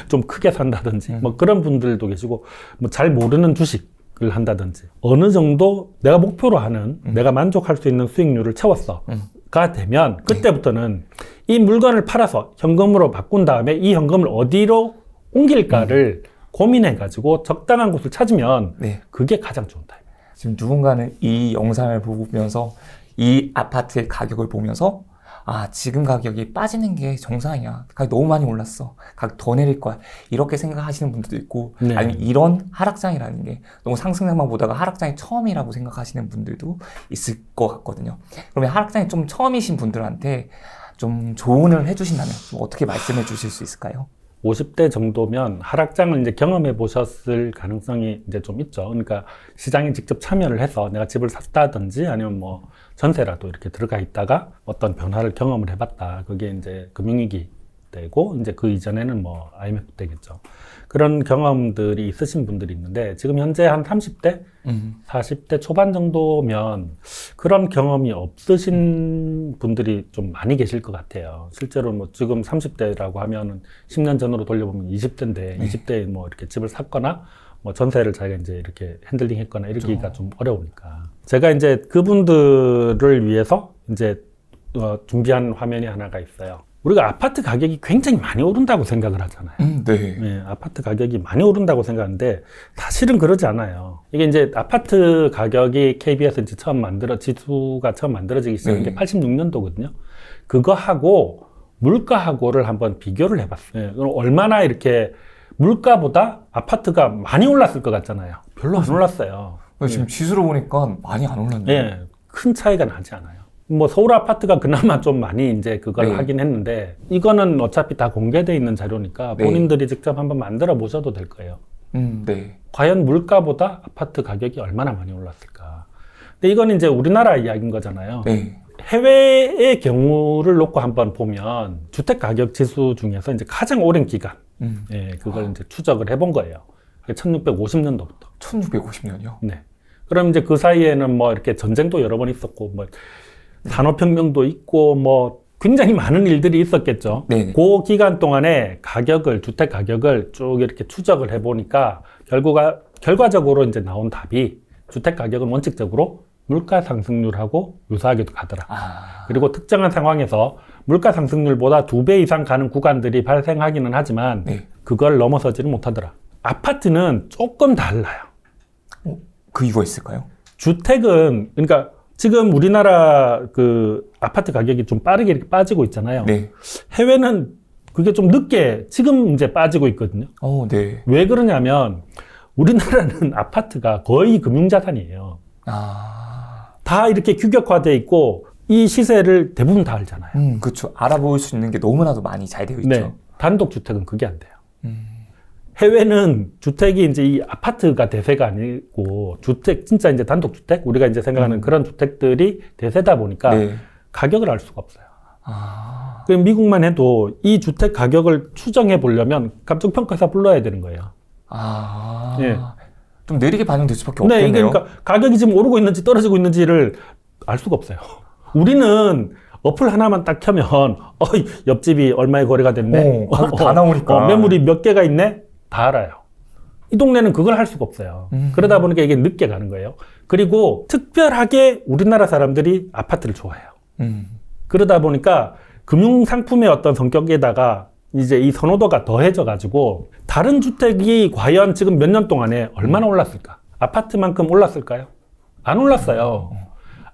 좀 크게 산다든지 뭐 그런 분들도 계시고 뭐 잘 모르는 주식을 한다든지 어느 정도 내가 목표로 하는 내가 만족할 수 있는 수익률을 채웠어가 되면 그때부터는 이 물건을 팔아서 현금으로 바꾼 다음에 이 현금을 어디로 옮길까를 고민해가지고 적당한 곳을 찾으면 네. 그게 가장 좋은 타입이에요. 지금 누군가는 이 영상을 보면서 이 아파트의 가격을 보면서 지금 가격이 빠지는 게 정상이야. 가격이 너무 많이 올랐어. 가격 더 내릴 거야. 이렇게 생각하시는 분들도 있고 네. 아니면 이런 하락장이라는 게 너무 상승장만 보다가 하락장이 처음이라고 생각하시는 분들도 있을 것 같거든요. 그러면 하락장이 좀 처음이신 분들한테 좀 조언을 해주신다면 좀 어떻게 말씀해 주실 수 있을까요? 50대 정도면 하락장을 이제 경험해 보셨을 가능성이 이제 좀 있죠. 그러니까 시장에 직접 참여를 해서 내가 집을 샀다든지 아니면 뭐 전세라도 이렇게 들어가 있다가 어떤 변화를 경험을 해봤다. 그게 이제 금융위기 때고 이제 그 이전에는 뭐 IMF 때겠죠. 그런 경험들이 있으신 분들이 있는데 지금 현재 한 30대, 40대 초반 정도면 그런 경험이 없으신 분들이 좀 많이 계실 것 같아요. 실제로 뭐 지금 30대라고 하면은 10년 전으로 돌려보면 20대인데 20대에 뭐 이렇게 집을 샀거나 뭐 전세를 자기가 이제 이렇게 핸들링 했거나 이러기가 좀 어려우니까. 제가 이제 그분들을 위해서 이제 준비한 화면이 하나가 있어요. 우리가 아파트 가격이 굉장히 많이 오른다고 생각을 하잖아요. 네. 네, 아파트 가격이 많이 오른다고 생각하는데 사실은 그러지 않아요. 이게 이제 아파트 가격이 KB에서 지수가 처음 만들어지기 시작한 게 86년도거든요. 그거하고 물가하고를 한번 비교를 해봤어요. 그럼 얼마나 이렇게 물가보다 아파트가 많이 올랐을 것 같잖아요. 별로 안 올랐어요. 지금 지수로 보니까 많이 안 올랐네요. 네, 큰 차이가 나지 않아요. 뭐 서울 아파트가 그나마 좀 많이 이제 그걸 네. 하긴 했는데 이거는 어차피 다 공개되어 있는 자료니까 본인들이 직접 한번 만들어 보셔도 될 거예요. 네. 과연 물가보다 아파트 가격이 얼마나 많이 올랐을까? 근데 이건 이제 우리나라 이야기인 거잖아요. 네. 해외의 경우를 놓고 한번 보면 주택 가격 지수 중에서 이제 가장 오랜 기간, 예, 그걸 이제 추적을 해본 거예요. 1650년도부터. 1650년이요? 네. 그럼 이제 그 사이에는 뭐 이렇게 전쟁도 여러 번 있었고, 뭐 산업혁명도 있고, 뭐 굉장히 많은 일들이 있었겠죠. 네네. 그 기간 동안에 주택 가격을 쭉 이렇게 추적을 해보니까 결과적으로 이제 나온 답이 주택 가격은 원칙적으로 물가 상승률하고 유사하게도 가더라. 그리고 특정한 상황에서 물가 상승률보다 2배 이상 가는 구간들이 발생하기는 하지만 그걸 넘어서지는 못하더라. 아파트는 조금 달라요. 그 이유가 있을까요? 주택은, 그러니까 지금 우리나라 그 아파트 가격이 좀 빠르게 이렇게 빠지고 있잖아요. 네. 해외는 그게 좀 늦게 지금 이제 빠지고 있거든요. 네. 왜 그러냐면 우리나라는 아파트가 거의 금융자산이에요. 다 이렇게 규격화되어 있고 이 시세를 대부분 다 알잖아요. 그렇죠. 알아볼 수 있는 게 너무나도 많이 잘 되어 있죠. 네. 단독 주택은 그게 안 돼요. 해외는 주택이 이제 이 아파트가 대세가 아니고 진짜 이제 단독주택? 우리가 이제 생각하는 그런 주택들이 대세다 보니까 가격을 알 수가 없어요. 그럼 미국만 해도 이 주택 가격을 추정해 보려면 감정평가사 불러야 되는 거예요. 예. 좀 느리게 반영될 수밖에 네, 없겠네요. 이게 그러니까 가격이 지금 오르고 있는지 떨어지고 있는지를 알 수가 없어요. 우리는 어플 하나만 딱 켜면 옆집이 얼마에 거래가 됐네. 다 나오니까. 매물이 몇 개가 있네. 다 알아요. 이 동네는 그걸 할 수가 없어요. 그러다 보니까 이게 늦게 가는 거예요. 그리고 특별하게 우리나라 사람들이 아파트를 좋아해요. 그러다 보니까 금융상품의 어떤 성격에다가 이제 이 선호도가 더해져 가지고 다른 주택이 과연 지금 몇 년 동안에 얼마나 올랐을까? 아파트만큼 올랐을까요? 안 올랐어요.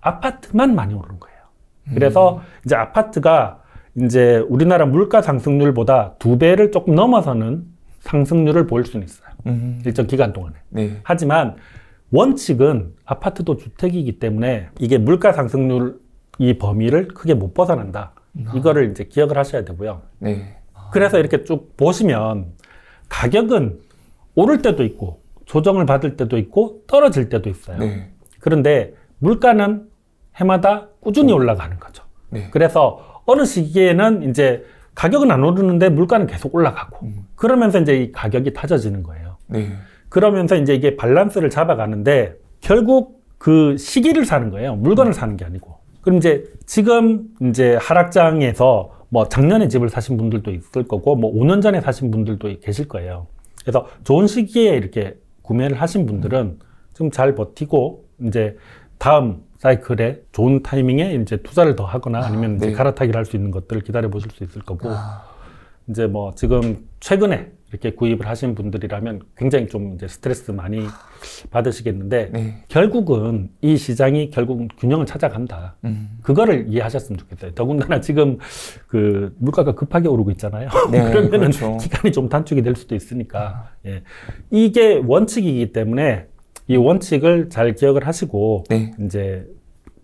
아파트만 많이 오른 거예요. 그래서 이제 아파트가 이제 우리나라 물가 상승률보다 2배를 조금 넘어서는 상승률을 보일 수는 있어요. 일정 기간 동안에. 하지만 원칙은 아파트도 주택이기 때문에 이게 물가 상승률 이 범위를 크게 못 벗어난다. 이거를 이제 기억을 하셔야 되고요. 그래서 이렇게 쭉 보시면 가격은 오를 때도 있고 조정을 받을 때도 있고 떨어질 때도 있어요. 그런데 물가는 해마다 꾸준히 올라가는 거죠. 그래서 어느 시기에는 이제 가격은 안 오르는데 물가는 계속 올라가고 그러면서 이제 이 가격이 타져지는 거예요. 그러면서 이제 이게 밸런스를 잡아가는데 결국 그 시기를 사는 거예요. 물건을 사는 게 아니고. 그럼 이제 지금 이제 하락장에서 뭐 작년에 집을 사신 분들도 있을 거고 뭐 5년 전에 사신 분들도 계실 거예요. 그래서 좋은 시기에 이렇게 구매를 하신 분들은 좀 잘 버티고 이제 다음 사이클에 좋은 타이밍에 이제 투자를 더 하거나 아니면 이제 갈아타기를 할 수 있는 것들을 기다려 보실 수 있을 거고 이제 뭐 지금 최근에 이렇게 구입을 하신 분들이라면 굉장히 좀 이제 스트레스 많이 받으시겠는데 결국은 이 시장이 결국은 균형을 찾아간다. 그거를 이해하셨으면 좋겠어요. 더군다나 지금 그 물가가 급하게 오르고 있잖아요. 그러면 그렇죠. 기간이 좀 단축이 될 수도 있으니까 이게 원칙이기 때문에 이 원칙을 잘 기억을 하시고 이제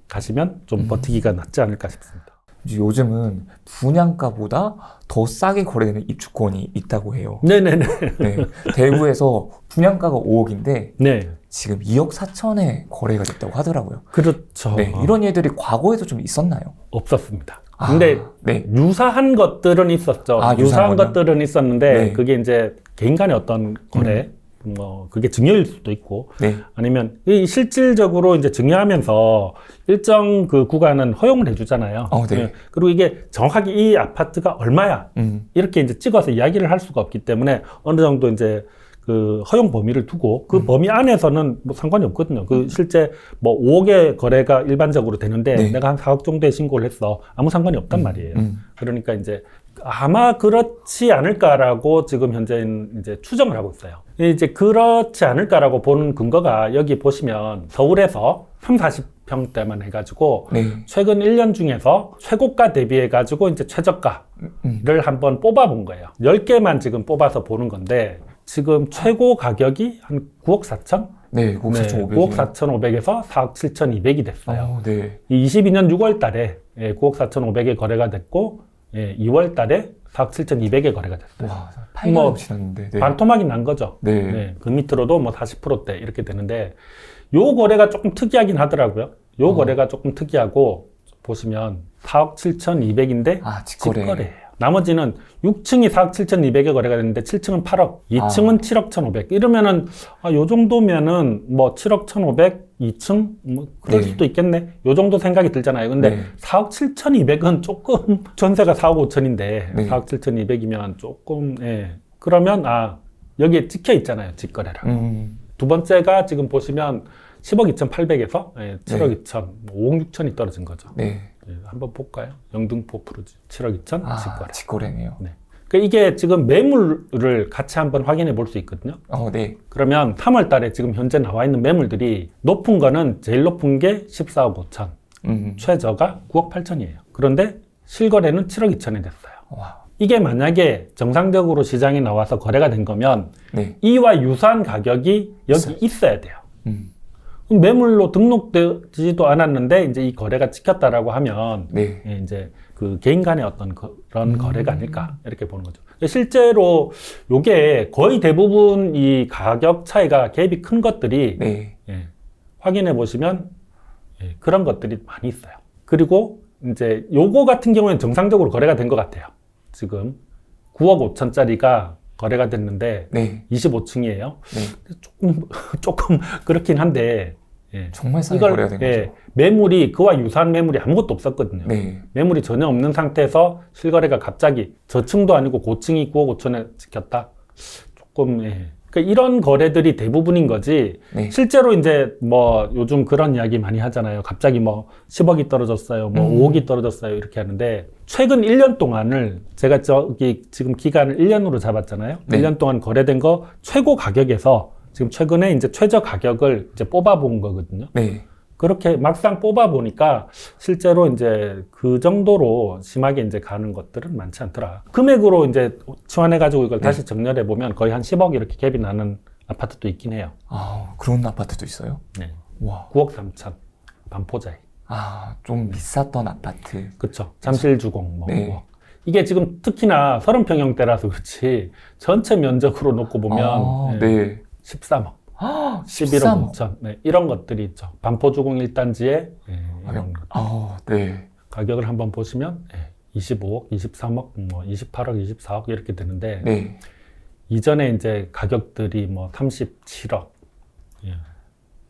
가시면 좀 버티기가 낫지 않을까 싶습니다. 이제 요즘은 분양가보다 더 싸게 거래되는 입주권이 있다고 해요. 네네네. 네, 대구에서 분양가가 5억인데 네. 지금 2억 4천에 거래가 됐다고 하더라고요. 그렇죠. 네, 이런 일들이 과거에도 좀 있었나요? 없었습니다. 근데 네. 유사한 것들은 있었죠. 유사한 것들은 있었는데 네. 그게 이제 개인 간의 어떤 거래, 뭐 그게 증여일 수도 있고, 네. 아니면 이 실질적으로 이제 증여하면서 일정 그 구간은 허용을 해주잖아요. 네. 그리고 이게 정확하게 이 아파트가 얼마야 이렇게 이제 찍어서 이야기를 할 수가 없기 때문에 어느 정도 이제 그 허용 범위를 두고 그 범위 안에서는 뭐 상관이 없거든요. 그 실제 뭐 5억의 거래가 일반적으로 되는데 네. 내가 한 4억 정도에 신고를 했어. 아무 상관이 없단 말이에요. 그러니까 이제 아마 그렇지 않을까라고 지금 현재는 이제 추정을 하고 있어요. 이제 그렇지 않을까라고 보는 근거가 여기 보시면 서울에서 3, 40평대만 해가지고 네. 최근 1년 중에서 최고가 대비해가지고 이제 최저가를 한번 뽑아본 거예요. 10개만 지금 뽑아서 보는 건데 지금 최고 가격이 한 9억 4천? 네, 9억 4,500. 9억 4,500에서 4억 7,200이 됐어요. 네. 22년 6월 달에 9억 4,500에 거래가 됐고 2월 달에 4억 7,200에 거래가 됐어요. 와, 8년 지났는데. 네. 반토막이 난 거죠. 네. 그 밑으로도 뭐 40%대 이렇게 되는데 요 거래가 조금 특이하긴 하더라고요. 요 거래가 조금 특이하고 보시면 4억 7,200인데 직거래예요. 나머지는 6층이 4억 7,200에 거래가 됐는데 7층은 8억, 2층은 7억 1,500. 이러면은 요 정도면은 뭐 7억 1,500, 2층 뭐 그럴 수도 있겠네. 요 정도 생각이 들잖아요. 근데 4억 7,200은 조금 전세가 4억 5천인데 4억 7,200이면 조금 그러면 여기에 찍혀 있잖아요. 직거래랑. 두 번째가 지금 보시면 10억 2,800에서 7억 2천, 5억 6천이 떨어진 거죠. 네. 한번 볼까요? 영등포 푸르지 7억 2천 직거래. 직거래네요. 네. 그러니까 이게 지금 매물을 같이 한번 확인해 볼 수 있거든요. 네. 그러면 3월 달에 지금 현재 나와 있는 매물들이 높은 거는 제일 높은 게 14억 5천, 최저가 9억 8천이에요. 그런데 실거래는 7억 2천이 됐어요. 와. 이게 만약에 정상적으로 시장에 나와서 거래가 된 거면 이와 유사한 가격이 여기 있어야 돼요. 매물로 등록되지도 않았는데 이제 이 거래가 찍혔다라고 하면 이제 그 개인 간의 어떤 그런 거래가 아닐까 이렇게 보는 거죠. 실제로 요게 거의 대부분 이 가격 차이가 갭이 큰 것들이 확인해 보시면 그런 것들이 많이 있어요. 그리고 이제 요거 같은 경우에는 정상적으로 거래가 된 것 같아요. 지금 9억 5천짜리가 거래가 됐는데 25층이에요. 조금 그렇긴 한데 정말 싸게 거래가 된 거죠. 매물이 그와 유사한 매물이 아무것도 없었거든요. 매물이 전혀 없는 상태에서 실거래가 갑자기 저층도 아니고 고층이 9억 5천에 찍혔다. 조금 그러니까 이런 거래들이 대부분인 거지. 실제로 이제 뭐 요즘 그런 이야기 많이 하잖아요. 갑자기 뭐 10억이 떨어졌어요. 뭐 5억이 떨어졌어요. 이렇게 하는데 최근 1년 동안을 제가 저기 지금 기간을 1년으로 잡았잖아요. 1년 동안 거래된 거 최고 가격에서 지금 최근에 이제 최저 가격을 이제 뽑아본 거거든요. 그렇게 막상 뽑아보니까 실제로 이제 그 정도로 심하게 이제 가는 것들은 많지 않더라. 금액으로 이제 치환해가지고 이걸 다시 정렬해보면 거의 한 10억 이렇게 갭이 나는 아파트도 있긴 해요. 그런 아파트도 있어요? 네. 와. 9억 3천. 반포자이. 좀 비쌌던 아파트. 그쵸. 잠실주공 뭐. 이게 지금 특히나 30평형대라서 그렇지 전체 면적으로 놓고 보면 13억. 11억 5천. 이런 것들이 있죠. 반포주공 1단지에 이런 것들. 가격을 한번 보시면 25억, 23억, 뭐 28억, 24억 이렇게 되는데 이전에 이제 가격들이 뭐 37억,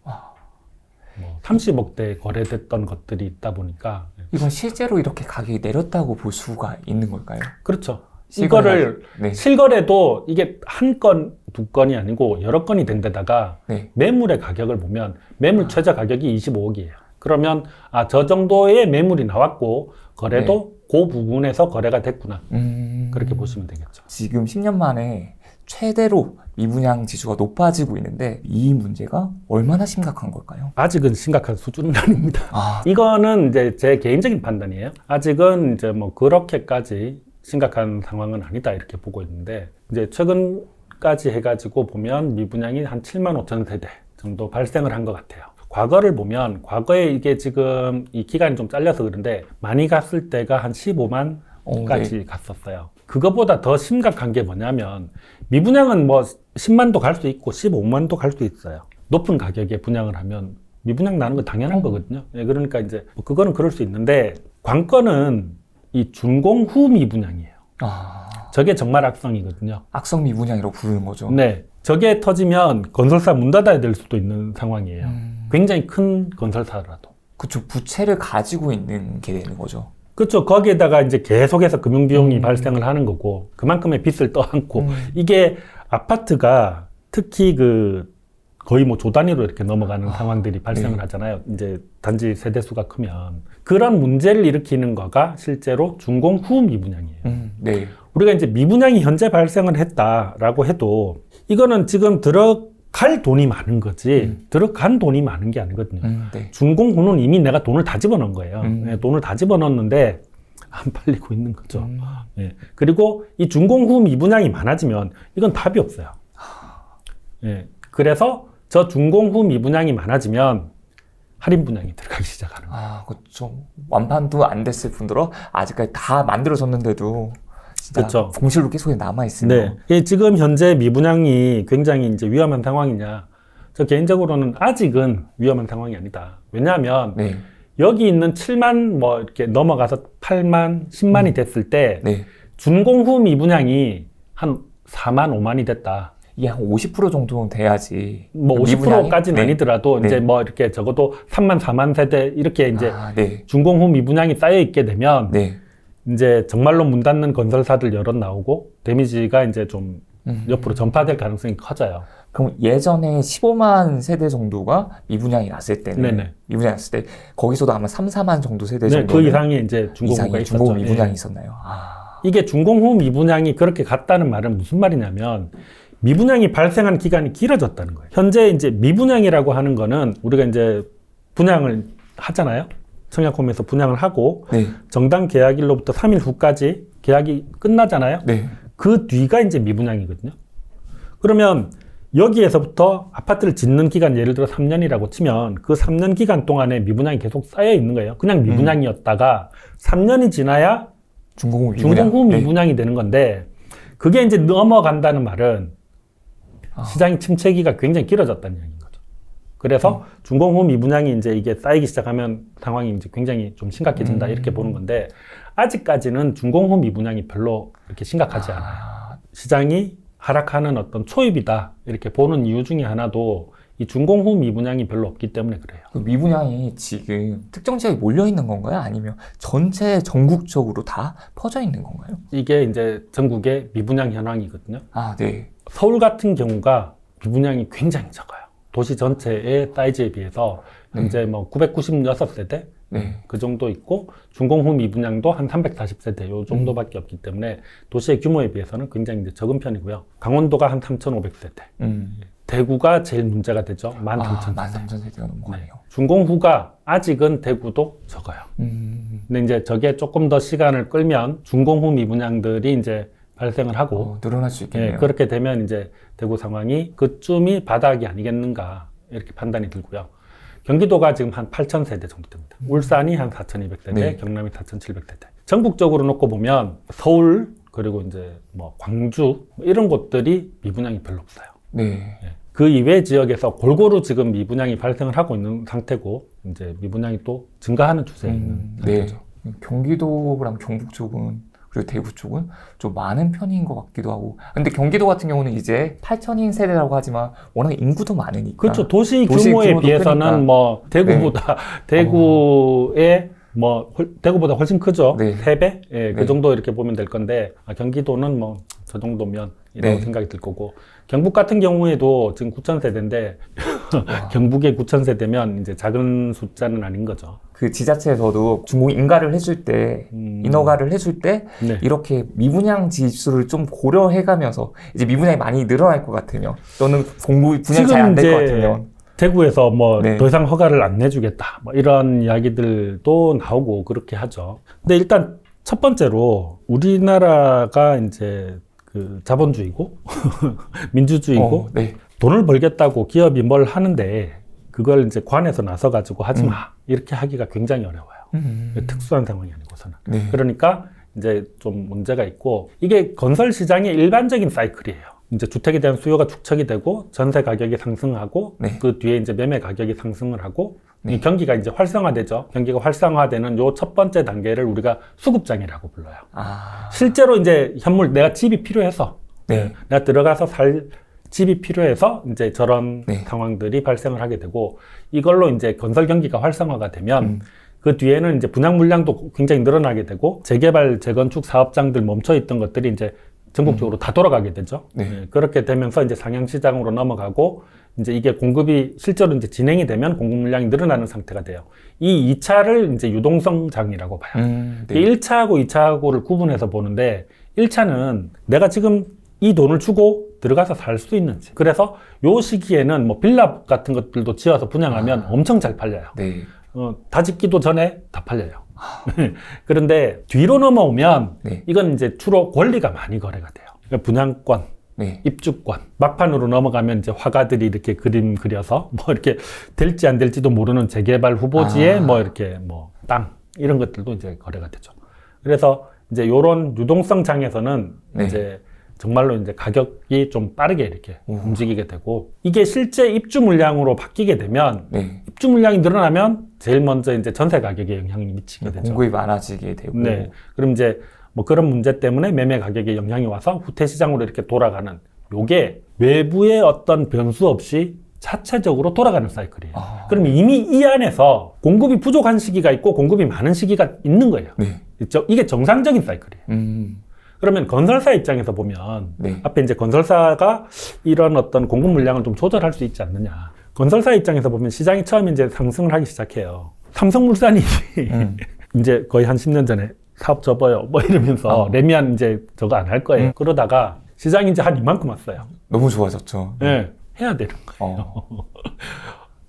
뭐 30억대 거래됐던 것들이 있다 보니까 이건 실제로 이렇게 가격이 내렸다고 볼 수가 있는 걸까요? 그렇죠. 이거를 실거래도 이게 한 건, 두 건이 아니고 여러 건이 된 데다가 매물의 가격을 보면 매물 최저 가격이 25억이에요. 그러면 저 정도의 매물이 나왔고 거래도 그 부분에서 거래가 됐구나. 그렇게 보시면 되겠죠. 지금 10년 만에 최대로 미분양 지수가 높아지고 있는데 이 문제가 얼마나 심각한 걸까요? 아직은 심각한 수준은 아닙니다. 이거는 이제 제 개인적인 판단이에요. 아직은 이제 뭐 그렇게까지 심각한 상황은 아니다 이렇게 보고 있는데 이제 최근까지 해가지고 보면 미분양이 한 7만 5천 세대 정도 발생을 한 것 같아요. 과거를 보면 과거에 이게 지금 이 기간이 좀 잘려서 그런데 많이 갔을 때가 한 15만까지 네. 갔었어요. 그거보다 더 심각한 게 뭐냐면 미분양은 뭐 10만도 갈 수 있고 15만도 갈 수 있어요. 높은 가격에 분양을 하면 미분양 나는 건 당연한 거거든요. 예, 그러니까 이제 뭐 그거는 그럴 수 있는데 관건은 이 준공 후 미분양이에요. 저게 정말 악성이거든요. 악성 미분양이라고 부르는 거죠. 네. 저게 터지면 건설사 문 닫아야 될 수도 있는 상황이에요. 굉장히 큰 건설사라도. 그쵸. 부채를 가지고 있는 게 되는 거죠. 그렇죠. 거기에다가 이제 계속해서 금융비용이 발생을 하는 거고, 그만큼의 빚을 떠안고, 이게 아파트가 특히 거의 뭐 조 단위로 이렇게 넘어가는 상황들이 발생을 네. 하잖아요. 이제 단지 세대수가 크면. 그런 문제를 일으키는 거가 실제로 준공 후 미분양이에요. 네. 우리가 이제 미분양이 현재 발생을 했다라고 해도 이거는 지금 들어갈 돈이 많은 거지 들어간 돈이 많은 게 아니거든요. 네. 준공 후는 이미 내가 돈을 다 집어넣은 거예요. 네, 돈을 다 집어넣었는데 안 팔리고 있는 거죠. 네. 그리고 이 준공 후 미분양이 많아지면 이건 답이 없어요. 네. 그래서 저 준공 후 미분양이 많아지면 할인 분양이 들어가기 시작하는 거예요. 그렇죠. 완판도 안 됐을 뿐더러 아직까지 다 만들어졌는데도 진짜 그렇죠. 공실로 계속 남아있으면. 네. 지금 현재 미분양이 굉장히 이제 위험한 상황이냐. 저 개인적으로는 아직은 위험한 상황이 아니다. 왜냐하면 네. 여기 있는 7만 뭐 이렇게 넘어가서 8만, 10만이 됐을 때 네. 준공 후 미분양이 한 4만, 5만이 됐다. 이게 한 50% 정도는 돼야지. 뭐 미분양이? 50%까지는 네. 아니더라도 네. 이제 뭐 이렇게 적어도 3만, 4만 세대 이렇게 이제 네. 준공 후 미분양이 쌓여 있게 되면 네. 이제 정말로 문 닫는 건설사들 여럿 나오고 데미지가 이제 좀 옆으로 전파될 가능성이 커져요. 그럼 예전에 15만 세대 정도가 미분양이 났을 때는 네네. 미분양이 났을 때 거기서도 아마 3, 4만 정도 세대 네, 정도 그 이상이 이제 준공후가 있었죠. 중고 미분양이 예. 있었나요? 이게 준공후 미분양이 그렇게 갔다는 말은 무슨 말이냐면 미분양이 발생한 기간이 길어졌다는 거예요. 현재 이제 미분양이라고 하는 거는 우리가 이제 분양을 하잖아요. 청약홈에서 분양을 하고 네. 정당 계약일로부터 3일 후까지 계약이 끝나잖아요. 네. 그 뒤가 이제 미분양이거든요. 그러면 여기에서부터 아파트를 짓는 기간 예를 들어 3년이라고 치면 그 3년 기간 동안에 미분양이 계속 쌓여 있는 거예요. 그냥 미분양이었다가 3년이 지나야 중공후 준공후 미분양이 되는 건데 그게 이제 넘어간다는 말은 시장의 침체기가 굉장히 길어졌다는 이야기인 거죠. 그래서 준공후 미분양이 이제 이게 쌓이기 시작하면 상황이 이제 굉장히 좀 심각해진다 이렇게 보는 건데 아직까지는 준공후 미분양이 별로 이렇게 심각하지 않아요. 시장이 하락하는 어떤 초입이다 이렇게 보는 이유 중에 하나도 이 준공후 미분양이 별로 없기 때문에 그래요. 그 미분양이 지금 특정 지역에 몰려 있는 건가요? 아니면 전체 전국적으로 다 퍼져 있는 건가요? 이게 이제 전국의 미분양 현황이거든요. 네. 서울 같은 경우가 미분양이 굉장히 적어요. 도시 전체의 사이즈에 비해서 현재 뭐 996세대 네. 그 정도 있고 준공후 미분양도 한 340세대 요 정도밖에 없기 때문에 도시의 규모에 비해서는 굉장히 이제 적은 편이고요. 강원도가 한 3,500세대. 대구가 제일 문제가 되죠. 13,000세대. 13,000세대가 넘어가네요. 네. 준공후가 아직은 대구도 적어요. 근데 이제 저게 조금 더 시간을 끌면 준공후 미분양들이 이제 발생을 하고 늘어날 수 있겠네요. 네, 그렇게 되면 이제 대구 상황이 그쯤이 바닥이 아니겠는가 이렇게 판단이 들고요. 경기도가 지금 한 8,000세대 정도 됩니다. 울산이 한 4,200세대, 네. 경남이 4,700세대. 전국적으로 놓고 보면 서울 그리고 이제 뭐 광주 이런 곳들이 미분양이 별로 없어요. 네. 그 이외 지역에서 골고루 지금 미분양이 발생을 하고 있는 상태고 이제 미분양이 또 증가하는 추세에 있는 상태죠. 네. 경기도랑 경북 쪽은 그리고 대구 쪽은 좀 많은 편인 것 같기도 하고. 근데 경기도 같은 경우는 이제 8천인 세대라고 하지만 워낙 인구도 많으니까. 그렇죠. 도시 규모에 규모도 비해서는 크니까. 뭐 대구보다 대구의 뭐 대구보다 훨씬 크죠. 네. 3배? 예, 그 네. 정도 이렇게 보면 될 건데 경기도는 뭐 저 정도면 이라고 네. 생각이 들 거고 경북 같은 경우에도 지금 9,000세대인데 경북의 9,000세대면 이제 작은 숫자는 아닌 거죠. 그 지자체에서도 중공 인가를 해줄 때, 인허가를 해줄 때 네. 이렇게 미분양 지수를 좀 고려해가면서 이제 미분양이 많이 늘어날 것 같으면 또는 공부 분양이 잘 안 될 것 같으면 대구에서 뭐 더 네. 이상 허가를 안 내주겠다 뭐 이런 이야기들도 나오고 그렇게 하죠. 근데 일단 첫 번째로 우리나라가 이제 그 자본주의고 민주주의고 네. 돈을 벌겠다고 기업이 뭘 하는데 그걸 이제 관에서 나서가지고 하지 마. 이렇게 하기가 굉장히 어려워요. 특수한 상황이 아니고서는. 네. 그러니까 이제 좀 문제가 있고, 이게 건설 시장의 일반적인 사이클이에요. 이제 주택에 대한 수요가 축적이 되고, 전세 가격이 상승하고, 네. 그 뒤에 이제 매매 가격이 상승을 하고, 네. 이 경기가 이제 활성화되죠. 경기가 활성화되는 요 첫 번째 단계를 우리가 수급장이라고 불러요. 실제로 이제 현물, 내가 집이 필요해서, 네. 내가 들어가서 살 집이 필요해서 이제 저런 네. 상황들이 발생을 하게 되고, 이걸로 이제 건설 경기가 활성화가 되면 그 뒤에는 이제 분양 물량도 굉장히 늘어나게 되고, 재개발, 재건축 사업장들 멈춰있던 것들이 이제 전국적으로 다 돌아가게 되죠. 네. 네, 그렇게 되면서 이제 상향시장으로 넘어가고, 이제 이게 공급이 실제로 이제 진행이 되면 공급 물량이 늘어나는 상태가 돼요. 이 2차를 이제 유동성장이라고 봐요. 네. 1차하고 2차하고를 구분해서 보는데, 1차는 내가 지금 이 돈을 주고 들어가서 살 수 있는지. 그래서 요 시기에는 뭐 빌라 같은 것들도 지어서 분양하면 엄청 잘 팔려요. 네. 다 짓기도 전에 다 팔려요. 그런데 뒤로 넘어오면 네. 이건 이제 주로 권리가 많이 거래가 돼요. 그러니까 분양권, 네. 입주권. 막판으로 넘어가면 이제 화가들이 이렇게 그림 그려서 뭐 이렇게 될지 안 될지도 모르는 재개발 후보지에 뭐 이렇게 뭐 땅 이런 것들도 이제 거래가 되죠. 그래서 이제 요런 유동성 장에서는 네. 이제 정말로 이제 가격이 좀 빠르게 이렇게 움직이게 되고, 이게 실제 입주 물량으로 바뀌게 되면 네. 입주 물량이 늘어나면 제일 먼저 이제 전세 가격에 영향이 미치게 되죠. 공급이 많아지게 되고. 네. 그럼 이제 뭐 그런 문제 때문에 매매 가격에 영향이 와서 후퇴 시장으로 이렇게 돌아가는, 요게 외부의 어떤 변수 없이 자체적으로 돌아가는 사이클이에요. 그럼 이미 이 안에서 공급이 부족한 시기가 있고 공급이 많은 시기가 있는 거예요. 네. 이게 정상적인 사이클이에요. 그러면 건설사 입장에서 보면 네. 앞에 이제 건설사가 이런 어떤 공급 물량을 좀 조절할 수 있지 않느냐. 건설사 입장에서 보면 시장이 처음에 이제 상승을 하기 시작해요. 삼성물산이 이제 거의 한 10년 전에 사업 접어요. 뭐 이러면서 레미안 이제 저거 안 할 거예요. 그러다가 시장이 이제 한 이만큼 왔어요. 너무 좋아졌죠. 네. 해야 되는 거예요.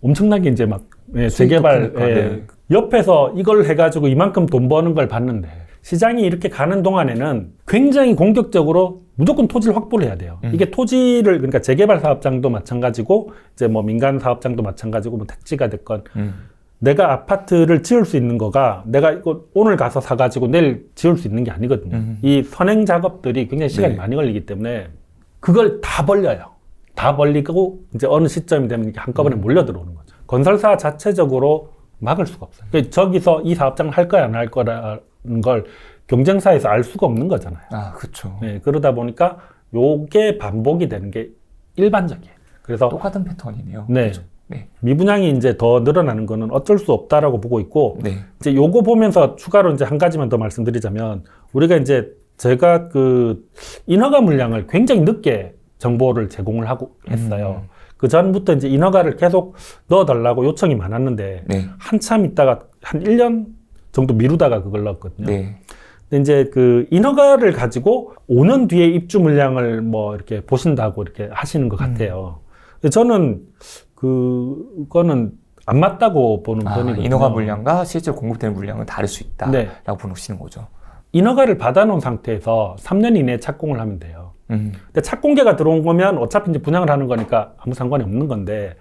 엄청나게 이제 막 재개발 네. 옆에서 이걸 해가지고 이만큼 돈 버는 걸 봤는데, 시장이 이렇게 가는 동안에는 굉장히 공격적으로 무조건 토지를 확보를 해야 돼요. 이게 토지를, 그러니까 재개발 사업장도 마찬가지고, 이제 뭐 민간 사업장도 마찬가지고, 뭐 택지가 됐건, 내가 아파트를 지을 수 있는 거가 내가 이거 오늘 가서 사가지고 내일 지을 수 있는 게 아니거든요. 이 선행 작업들이 굉장히 시간이 많이 걸리기 때문에 그걸 다 벌려요. 다 벌리고 이제 어느 시점이 되면 이게 한꺼번에 몰려 들어오는 거죠. 건설사 자체적으로 막을 수가 없어요. 그러니까 저기서 이 사업장을 할 거야 안 할 거라는 걸 경쟁사에서 알 수가 없는 거잖아요. 그렇죠. 네, 그러다 보니까 요게 반복이 되는 게 일반적이에요. 그래서 똑같은 패턴이네요. 네. 그렇죠? 네. 미분양이 이제 더 늘어나는 거는 어쩔 수 없다라고 보고 있고, 네. 이제 요거 보면서 추가로 이제 한 가지만 더 말씀드리자면, 우리가 이제 제가 그 인허가 물량을 굉장히 늦게 정보를 제공을 하고 했어요. 그 전부터 이제 인허가를 계속 넣어달라고 요청이 많았는데, 네. 한참 있다가 한 1년 정도 미루다가 그걸 넣었거든요. 네. 근데 이제 그 인허가를 가지고 5년 뒤에 입주 물량을 뭐 이렇게 보신다고 이렇게 하시는 것 같아요. 근데 저는 그거는 안 맞다고 보는 편이거든요. 인허가 물량과 실제 공급되는 물량은 다를 수 있다라고 네. 보시는 거죠. 인허가를 받아놓은 상태에서 3년 이내에 착공을 하면 돼요. 근데 착공계가 들어온 거면 어차피 이제 분양을 하는 거니까 아무 상관이 없는 건데,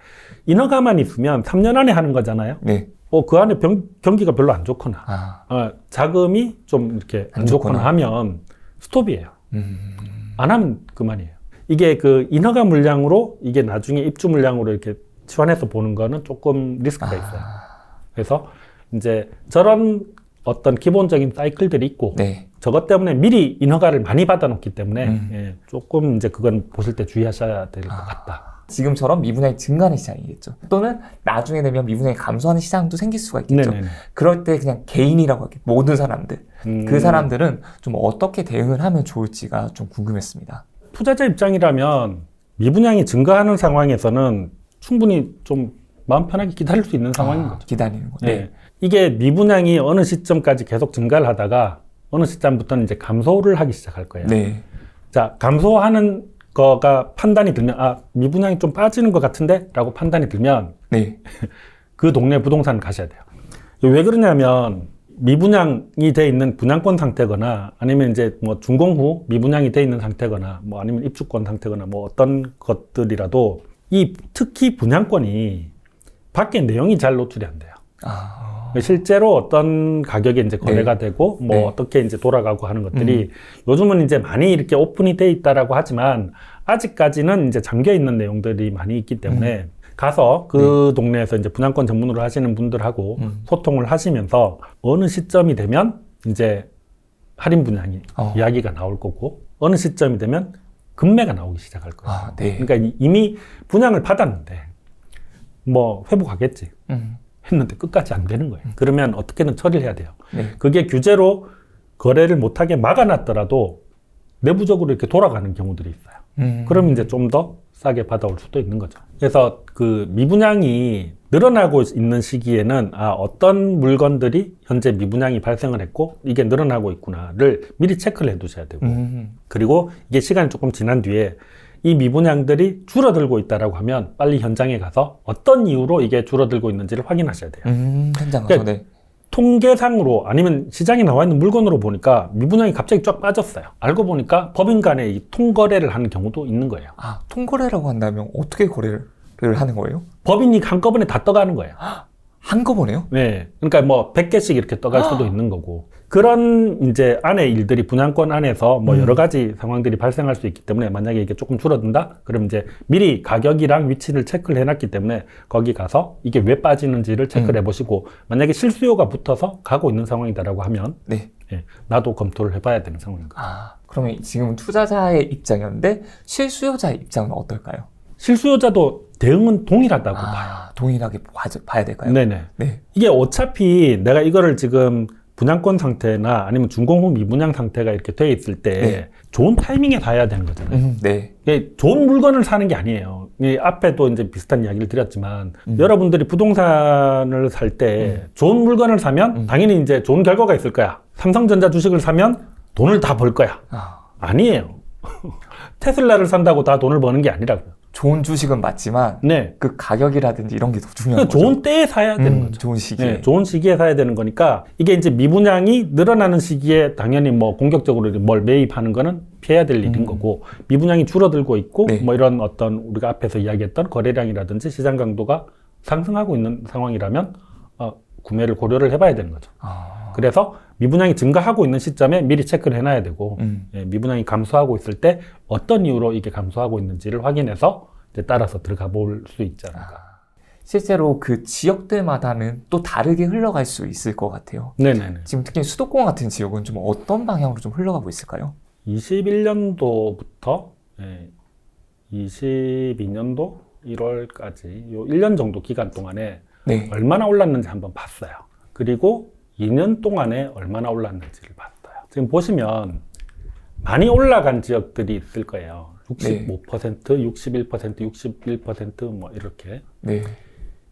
인허가만 있으면 3년 안에 하는 거잖아요. 네. 그 안에 경기가 별로 안 좋거나, 자금이 좀 이렇게 안 좋거나 하면 스톱이에요. 안 하면 그만이에요. 이게 그 인허가 물량으로 이게 나중에 입주 물량으로 이렇게 치환해서 보는 거는 조금 리스크가 있어요. 그래서 이제 저런 어떤 기본적인 사이클들이 있고, 네. 저것 때문에 미리 인허가를 많이 받아놓기 때문에 조금 이제 그건 보실 때 주의하셔야 될 것 같다. 지금처럼 미분양이 증가하는 시장이겠죠. 또는 나중에 되면 미분양이 감소하는 시장도 생길 수가 있겠죠. 네네네. 그럴 때 그냥 개인이라고 할게요. 모든 사람들. 그 사람들은 좀 어떻게 대응을 하면 좋을지가 좀 궁금했습니다. 투자자 입장이라면 미분양이 증가하는 상황에서는 충분히 좀 마음 편하게 기다릴 수 있는 상황인 거죠. 기다리는 거죠. 네. 이게 미분양이 어느 시점까지 계속 증가를 하다가 어느 시점부터는 이제 감소를 하기 시작할 거예요. 네. 자, 감소하는 거가 판단이 들면, 미분양이 좀 빠지는 것 같은데? 라고 판단이 들면, 네. 그 동네 부동산을 가셔야 돼요. 왜 그러냐면, 미분양이 돼 있는 분양권 상태거나, 아니면 이제 뭐 준공 후 미분양이 돼 있는 상태거나, 뭐 아니면 입주권 상태거나, 뭐 어떤 것들이라도, 특히 분양권이 밖에 내용이 잘 노출이 안 돼요. 아. 실제로 어떤 가격에 이제 거래가 네. 되고 뭐 네. 어떻게 이제 돌아가고 하는 것들이 요즘은 이제 많이 이렇게 오픈이 돼 있다라고 하지만 아직까지는 이제 잠겨 있는 내용들이 많이 있기 때문에 가서 그 동네에서 이제 분양권 전문으로 하시는 분들하고 소통을 하시면서 어느 시점이 되면 이제 할인 분양이 이야기가 나올 거고 어느 시점이 되면 급매가 나오기 시작할 거예요. 아, 네. 그러니까 이미 분양을 받았는데 뭐 회복하겠지 했는데 끝까지 안 되는 거예요. 그러면 어떻게든 처리를 해야 돼요. 네. 그게 규제로 거래를 못하게 막아놨더라도 내부적으로 이렇게 돌아가는 경우들이 있어요. 그러면 이제 좀 더 싸게 받아올 수도 있는 거죠. 그래서 그 미분양이 늘어나고 있는 시기에는 어떤 물건들이 현재 미분양이 발생을 했고 이게 늘어나고 있구나를 미리 체크를 해 두셔야 되고 그리고 이게 시간이 조금 지난 뒤에 이 미분양들이 줄어들고 있다라고 하면 빨리 현장에 가서 어떤 이유로 이게 줄어들고 있는지를 확인하셔야 돼요. 현장 가서, 그러니까 네. 통계상으로 아니면 시장에 나와 있는 물건으로 보니까 미분양이 갑자기 쫙 빠졌어요. 알고 보니까 법인 간에 이 통거래를 하는 경우도 있는 거예요. 아, 통거래라고 한다면 어떻게 거래를 하는 거예요? 법인이 한꺼번에 다 떠가는 거예요. 한꺼번에요? 네. 그러니까 뭐 100개씩 이렇게 떠갈 수도 있는 거고. 그런 이제 안에 일들이 분양권 안에서 뭐 여러 가지 상황들이 발생할 수 있기 때문에 만약에 이게 조금 줄어든다? 그럼 이제 미리 가격이랑 위치를 체크를 해놨기 때문에 거기 가서 이게 왜 빠지는지를 체크를 해보시고 만약에 실수요가 붙어서 가고 있는 상황이다라고 하면 네. 예, 나도 검토를 해봐야 되는 상황인 거예요. 아, 그러면 지금 투자자의 입장이었는데 실수요자의 입장은 어떨까요? 실수요자도 대응은 동일하다고 봐요. 동일하게 봐야 될까요? 네네. 네. 이게 어차피 내가 이거를 지금 분양권 상태나 아니면 준공후 미분양 상태가 이렇게 돼 있을 때 좋은 타이밍에 사야 되는 거잖아요. 네. 이게 좋은 물건을 사는 게 아니에요. 이 앞에도 이제 비슷한 이야기를 드렸지만 여러분들이 부동산을 살 때 좋은 물건을 사면 당연히 이제 좋은 결과가 있을 거야. 삼성전자 주식을 사면 돈을 다 벌 거야. 아니에요. 테슬라를 산다고 다 돈을 버는 게 아니라고요. 좋은 주식은 맞지만 네. 그 가격이라든지 이런 게 더 중요한 거죠. 좋은 때에 사야 되는 거죠. 좋은 시기에. 네, 좋은 시기에 사야 되는 거니까 이게 이제 미분양이 늘어나는 시기에 당연히 뭐 공격적으로 뭘 매입하는 거는 피해야 될 일인 거고 미분양이 줄어들고 있고 뭐 이런 어떤 우리가 앞에서 이야기했던 거래량이라든지 시장 강도가 상승하고 있는 상황이라면 구매를 고려를 해봐야 되는 거죠. 그래서 미분양이 증가하고 있는 시점에 미리 체크를 해놔야 되고 미분양이 감소하고 있을 때 어떤 이유로 이게 감소하고 있는지를 확인해서 이제 따라서 들어가 볼 수 있지 않을까. 실제로 그 지역들마다는 또 다르게 흘러갈 수 있을 것 같아요. 네네네. 지금 특히 수도권 같은 지역은 좀 어떤 방향으로 좀 흘러가고 있을까요? 21년도부터 22년도 1월까지 요 1년 정도 기간 동안에 얼마나 올랐는지 한번 봤어요. 그리고 2년 동안에 얼마나 올랐는지를 봤어요. 지금 보시면 많이 올라간 지역들이 있을 거예요. 65%, 61%, 61% 뭐 이렇게.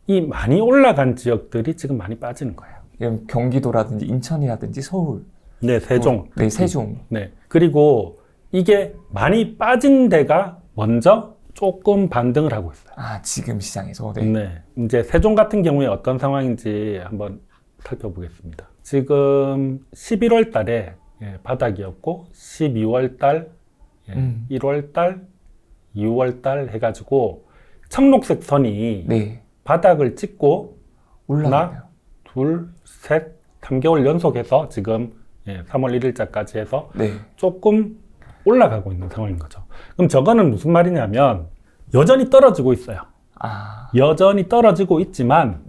이 많이 올라간 지역들이 지금 많이 빠지는 거예요. 경기도라든지 인천이라든지 서울. 네, 세종. 네, 세종. 네. 그리고 이게 많이 빠진 데가 먼저 조금 반등을 하고 있어요. 지금 시장에서. 네. 이제 세종 같은 경우에 어떤 상황인지 한번 살펴보겠습니다. 지금 11월 달에 바닥이었고 12월 달, 1월 달, 2월 달 해가지고 청록색 선이 바닥을 찍고 하나, 둘, 셋, 3개월 연속해서 지금 3월 1일자까지 해서 조금 올라가고 있는 상황인 거죠. 그럼 저거는 무슨 말이냐면 여전히 떨어지고 있어요. 여전히 떨어지고 있지만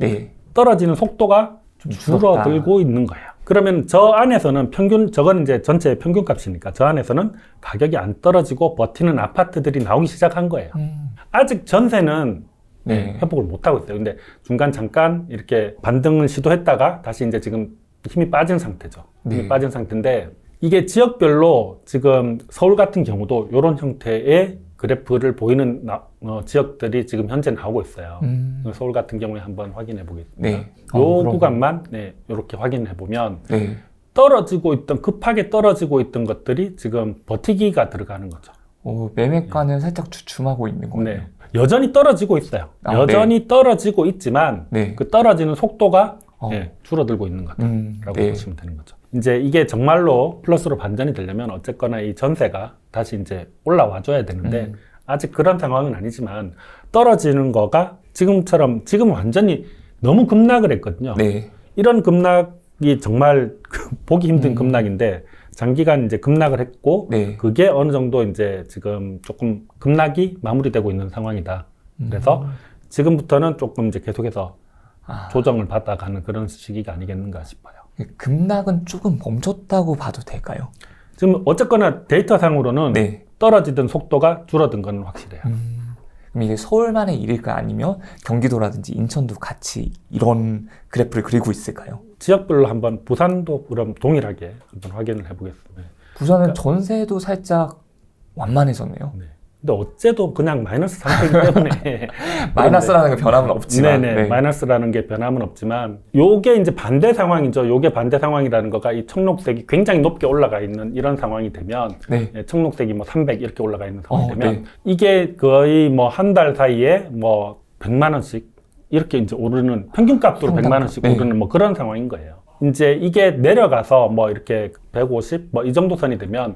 떨어지는 속도가 좀 줄어들고 있는 거예요. 그러면 저 안에서는 저거는 이제 전체 평균 값이니까 저 안에서는 가격이 안 떨어지고 버티는 아파트들이 나오기 시작한 거예요. 아직 전세는 회복을 못 하고 있어요. 근데 중간 잠깐 이렇게 반등을 시도했다가 다시 이제 지금 힘이 빠진 상태죠. 힘이 빠진 상태인데 이게 지역별로 지금 서울 같은 경우도 이런 형태의 그래프를 보이는 지역들이 지금 현재 나오고 있어요. 서울 같은 경우에 한번 확인해 보겠습니다. 요 구간만 이렇게 확인해 보면 급하게 떨어지고 있던 것들이 지금 버티기가 들어가는 거죠. 매매가는 살짝 주춤하고 있는 거예요. 여전히 떨어지고 있어요. 여전히 떨어지고 있지만 그 떨어지는 속도가 줄어들고 있는 거다라고 보시면 되는 거죠. 이제 이게 정말로 플러스로 반전이 되려면 어쨌거나 이 전세가 다시 이제 올라와 줘야 되는데 아직 그런 상황은 아니지만 떨어지는 거가 지금은 완전히 너무 급락을 했거든요. 네. 이런 급락이 정말 보기 힘든 급락인데 장기간 이제 급락을 했고 네. 그게 어느 정도 이제 지금 조금 급락이 마무리되고 있는 상황이다. 그래서 지금부터는 조금 이제 계속해서 조정을 받아가는 그런 시기가 아니겠는가 싶어요. 급락은 조금 멈췄다고 봐도 될까요? 지금 어쨌거나 데이터상으로는 네. 떨어지던 속도가 줄어든 건 확실해요. 그럼 이게 서울만의 일일까 아니면 경기도라든지 인천도 같이 이런 그래프를 그리고 있을까요? 지역별로 한번 부산도 그럼 동일하게 한번 확인을 해보겠습니다. 부산은 전세도 살짝 완만해졌네요. 네. 근데 어째도 그냥 마이너스 상태이기 때문에 마이너스라는 게 변함은 없지만 네네. 네. 마이너스라는 게 변함은 없지만 요게 이제 반대 상황이죠. 요게 반대 상황이라는 거가 이 청록색이 굉장히 높게 올라가 있는 이런 상황이 되면 네. 청록색이 뭐 300 이렇게 올라가 있는 상황이 되면 네. 이게 거의 뭐 한 달 사이에 뭐 100만 원씩 이렇게 이제 오르는 평균값으로 100만 원씩 네. 오르는 뭐 그런 상황인 거예요. 이제 이게 내려가서 뭐 이렇게 150 뭐 이 정도 선이 되면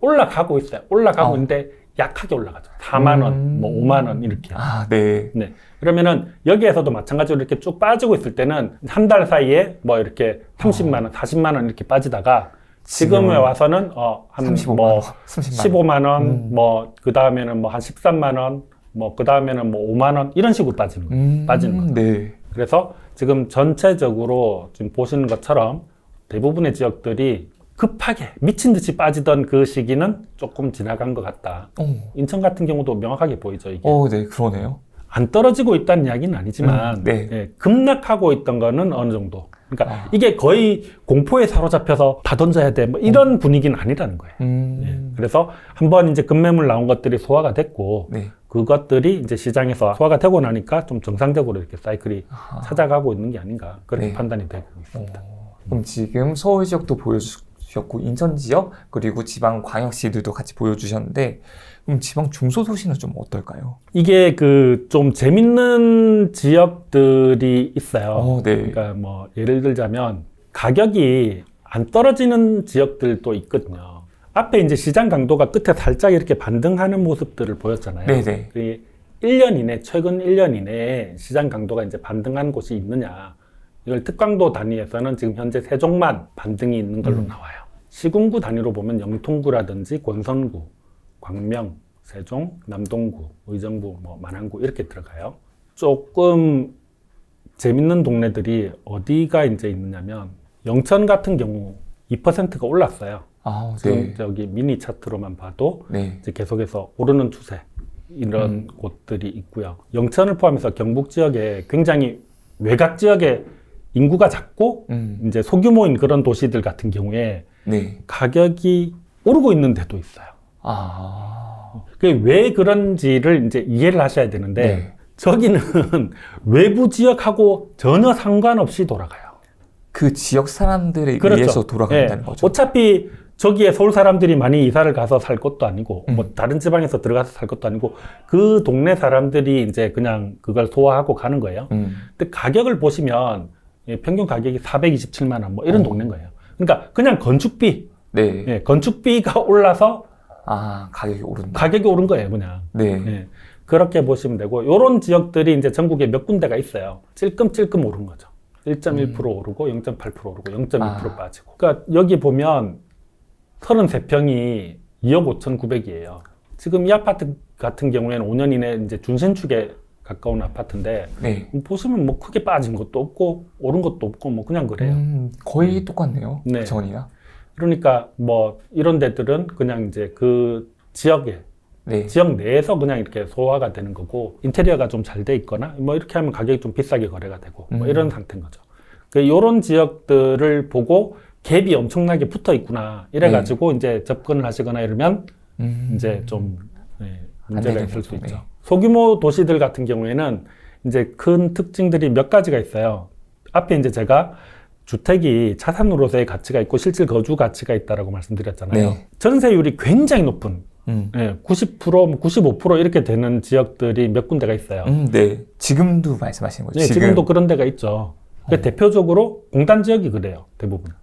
올라가고 있어요. 올라가고 있는데 약하게 올라가죠. 4만 원, 뭐 5만 원 이렇게. 네. 네. 그러면은 여기에서도 마찬가지로 이렇게 쭉 빠지고 있을 때는 한 달 사이에 뭐 이렇게 30만 원, 40만 원 이렇게 빠지다가 지금에 와서는 한 35만 뭐 원, 30만 15만 원, 뭐 그다음에는 뭐 한 13만 원, 뭐 그다음에는 뭐 5만 원 이런 식으로 빠지는 거예요. 빠지는 거예요. 네. 그래서 지금 전체적으로 지금 보시는 것처럼 대부분의 지역들이 급하게 미친 듯이 빠지던 그 시기는 조금 지나간 것 같다. 인천 같은 경우도 명확하게 보이죠, 이게. 네, 그러네요. 안 떨어지고 있다는 이야기는 아니지만 네. 예, 급락하고 있던 거는 어느 정도. 그러니까 이게 거의 공포에 사로잡혀서 다 던져야 돼. 뭐 이런 분위기는 아니라는 거예요. 예, 그래서 한번 이제 급매물 나온 것들이 소화가 됐고 네. 그것들이 이제 시장에서 소화가 되고 나니까 좀 정상적으로 이렇게 사이클이 찾아가고 있는 게 아닌가 그렇게 네. 판단이 되고 있습니다. 그럼 지금 서울 지역도 보여주셨고 인천 지역 그리고 지방 광역시들도 같이 보여주셨는데 그럼 지방 중소도시는 좀 어떨까요? 이게 그 좀 재밌는 지역들이 있어요. 네. 그러니까 뭐 예를 들자면 가격이 안 떨어지는 지역들도 있거든요. 앞에 이제 시장 강도가 끝에 살짝 이렇게 반등하는 모습들을 보였잖아요. 네네. 그 1년 이내, 최근 1년 이내에 시장 강도가 이제 반등한 곳이 있느냐. 이걸 특강도 단위에서는 지금 현재 세종만 반등이 있는 걸로 나와요. 시군구 단위로 보면 영통구라든지 권선구, 광명, 세종, 남동구, 의정부, 뭐 만안구 이렇게 들어가요. 조금 재밌는 동네들이 어디가 이제 있느냐면 영천 같은 경우 2%가 올랐어요. 지금 네. 저기 미니 차트로만 봐도 네. 이제 계속해서 오르는 추세 이런 곳들이 있고요. 영천을 포함해서 경북 지역에 굉장히 외곽 지역에 인구가 작고 이제 소규모인 그런 도시들 같은 경우에 네. 가격이 오르고 있는 데도 있어요. 그게 왜 그런지를 이제 이해를 하셔야 되는데 네. 저기는 외부 지역하고 전혀 상관없이 돌아가요. 그 지역 사람들에 그렇죠. 의해서 돌아간다는 네. 거죠. 어차피 저기에 서울 사람들이 많이 이사를 가서 살 것도 아니고 뭐 다른 지방에서 들어가서 살 것도 아니고 그 동네 사람들이 이제 그냥 그걸 소화하고 가는 거예요. 근데 가격을 보시면 평균 가격이 427만 원 뭐 이런 동네인 거예요. 그러니까 그냥 건축비, 네. 예, 건축비가 올라서 가격이 오른다. 가격이 오른 거예요, 그냥. 네. 예, 그렇게 보시면 되고 요런 지역들이 이제 전국에 몇 군데가 있어요. 찔끔찔끔 오른 거죠. 1.1% 오르고 0.8% 오르고 0.2% 빠지고. 그러니까 여기 보면 33평이 2억 5,900이에요. 지금 이 아파트 같은 경우에는 5년 이내 이제 준신축에 가까운 아파트인데 네. 보시면 뭐 크게 빠진 것도 없고 오른 것도 없고 뭐 그냥 그래요. 거의 똑같네요. 네. 그 전이나. 그러니까 뭐 이런 데들은 그냥 이제 그 지역에 네. 지역 내에서 그냥 이렇게 소화가 되는 거고 인테리어가 좀 잘 돼 있거나 뭐 이렇게 하면 가격이 좀 비싸게 거래가 되고 뭐 이런 상태인 거죠. 이런 지역들을 보고 갭이 엄청나게 붙어 있구나 이래가지고 이제 접근을 하시거나 이러면 이제 좀 문제가 있을 수 있죠. 소규모 도시들 같은 경우에는 이제 큰 특징들이 몇 가지가 있어요. 앞에 이제 제가 주택이 자산 노릇의 가치가 있고 실질 거주 가치가 있다라고 말씀드렸잖아요. 네. 전세율이 굉장히 높은 90%, 95% 이렇게 되는 지역들이 몇 군데가 있어요. 네. 지금도 말씀하시는 거죠? 네, 지금도 그런 데가 있죠. 대표적으로 공단 지역이 그래요, 대부분.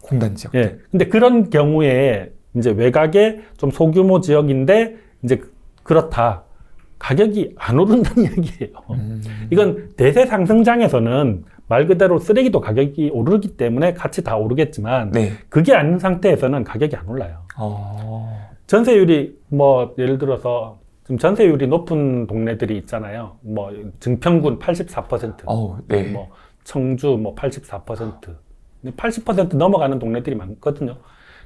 공단 지역. 예. 근데 그런 경우에 이제 외곽에 좀 소규모 지역인데 이제 그렇다. 가격이 안 오른다는 이야기예요. 이건 대세 상승장에서는 말 그대로 쓰레기도 가격이 오르기 때문에 같이 다 오르겠지만 네. 그게 아닌 상태에서는 가격이 안 올라요. 전세율이 뭐 예를 들어서 지금 전세율이 높은 동네들이 있잖아요. 뭐 증평군 84%, 네. 뭐 청주 뭐 84%, 80% 넘어가는 동네들이 많거든요.